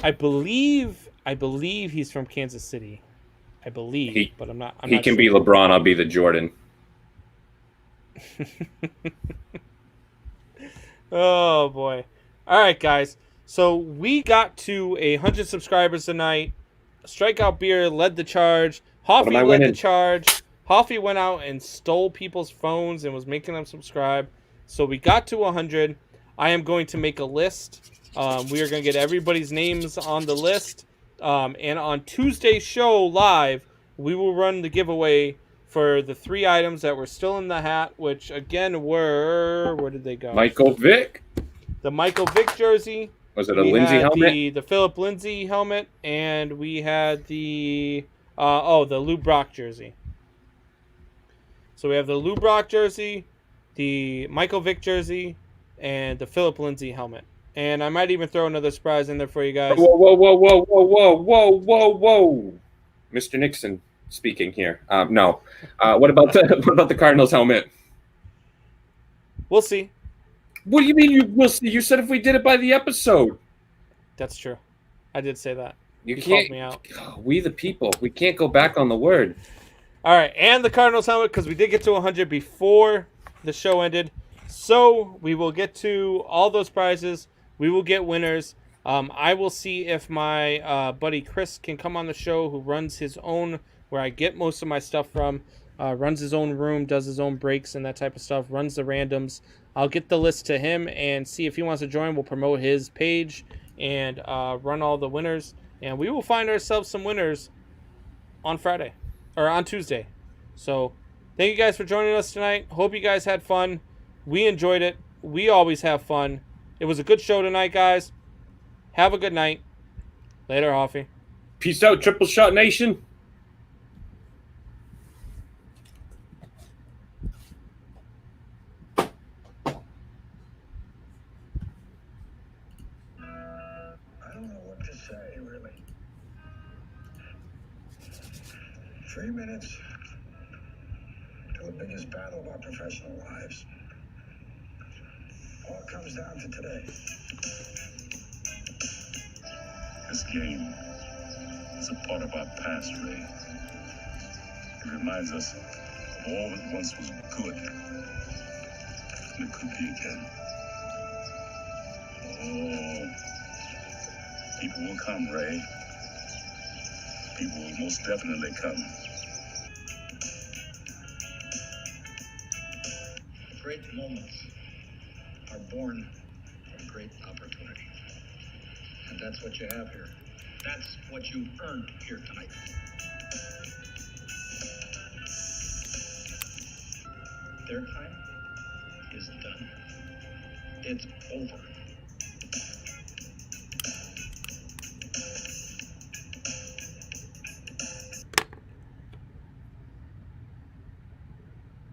I believe he's from Kansas City. I believe, but I'm not. He can be LeBron. I'll be the Jordan. Oh boy! All right, guys. So we got to 100 subscribers tonight. Strikeout Beer led the charge. What am Hoffy I led the winning? charge. Hoffy went out and stole people's phones and was making them subscribe. So we got to 100. I am going to make a list. We are going to get everybody's names on the list. And on Tuesday's show live, we will run the giveaway for the 3 items that were still in the hat, which again were, where did they go? Michael Vick. The Michael Vick jersey. Was it a We Lindsay had helmet? the Philip Lindsay helmet, and we had the the Lou Brock jersey. So we have the Lou Brock jersey, the Michael Vick jersey, and the Philip Lindsay helmet. And I might even throw another surprise in there for you guys. Whoa, whoa, whoa, whoa, whoa, whoa, whoa, whoa, whoa! Mr. Nixon speaking here. No. What about the Cardinals helmet? We'll see. What do you mean you will see? You said if we did it by the episode. That's true. I did say that. You called can't. me out. We the people. We can't go back on the word. All right, and the Cardinals helmet, because we did get to 100 before the show ended. So we will get to all those prizes. We will get winners. I will see if my buddy Chris can come on the show, who runs his own, where I get most of my stuff from, runs his own room, does his own breaks and that type of stuff, runs the randoms. I'll get the list to him and see if he wants to join. We'll promote his page and run all the winners. And we will find ourselves some winners on Friday. Or on Tuesday. So, thank you guys for joining us tonight. Hope you guys had fun. We enjoyed it. We always have fun. It was a good show tonight, guys. Have a good night. Later, Hoffy. Peace out, Triple Shot Nation. I don't know what to say, really. 3 minutes to the biggest battle of our professional lives. All comes down to today. This game is a part of our past, Ray. It reminds us of all that once was good, and it could be again. Oh, people will come, Ray. People will most definitely come. Great moments are born from great opportunity. And that's what you have here. That's what you've earned here tonight. Their time is done. It's over.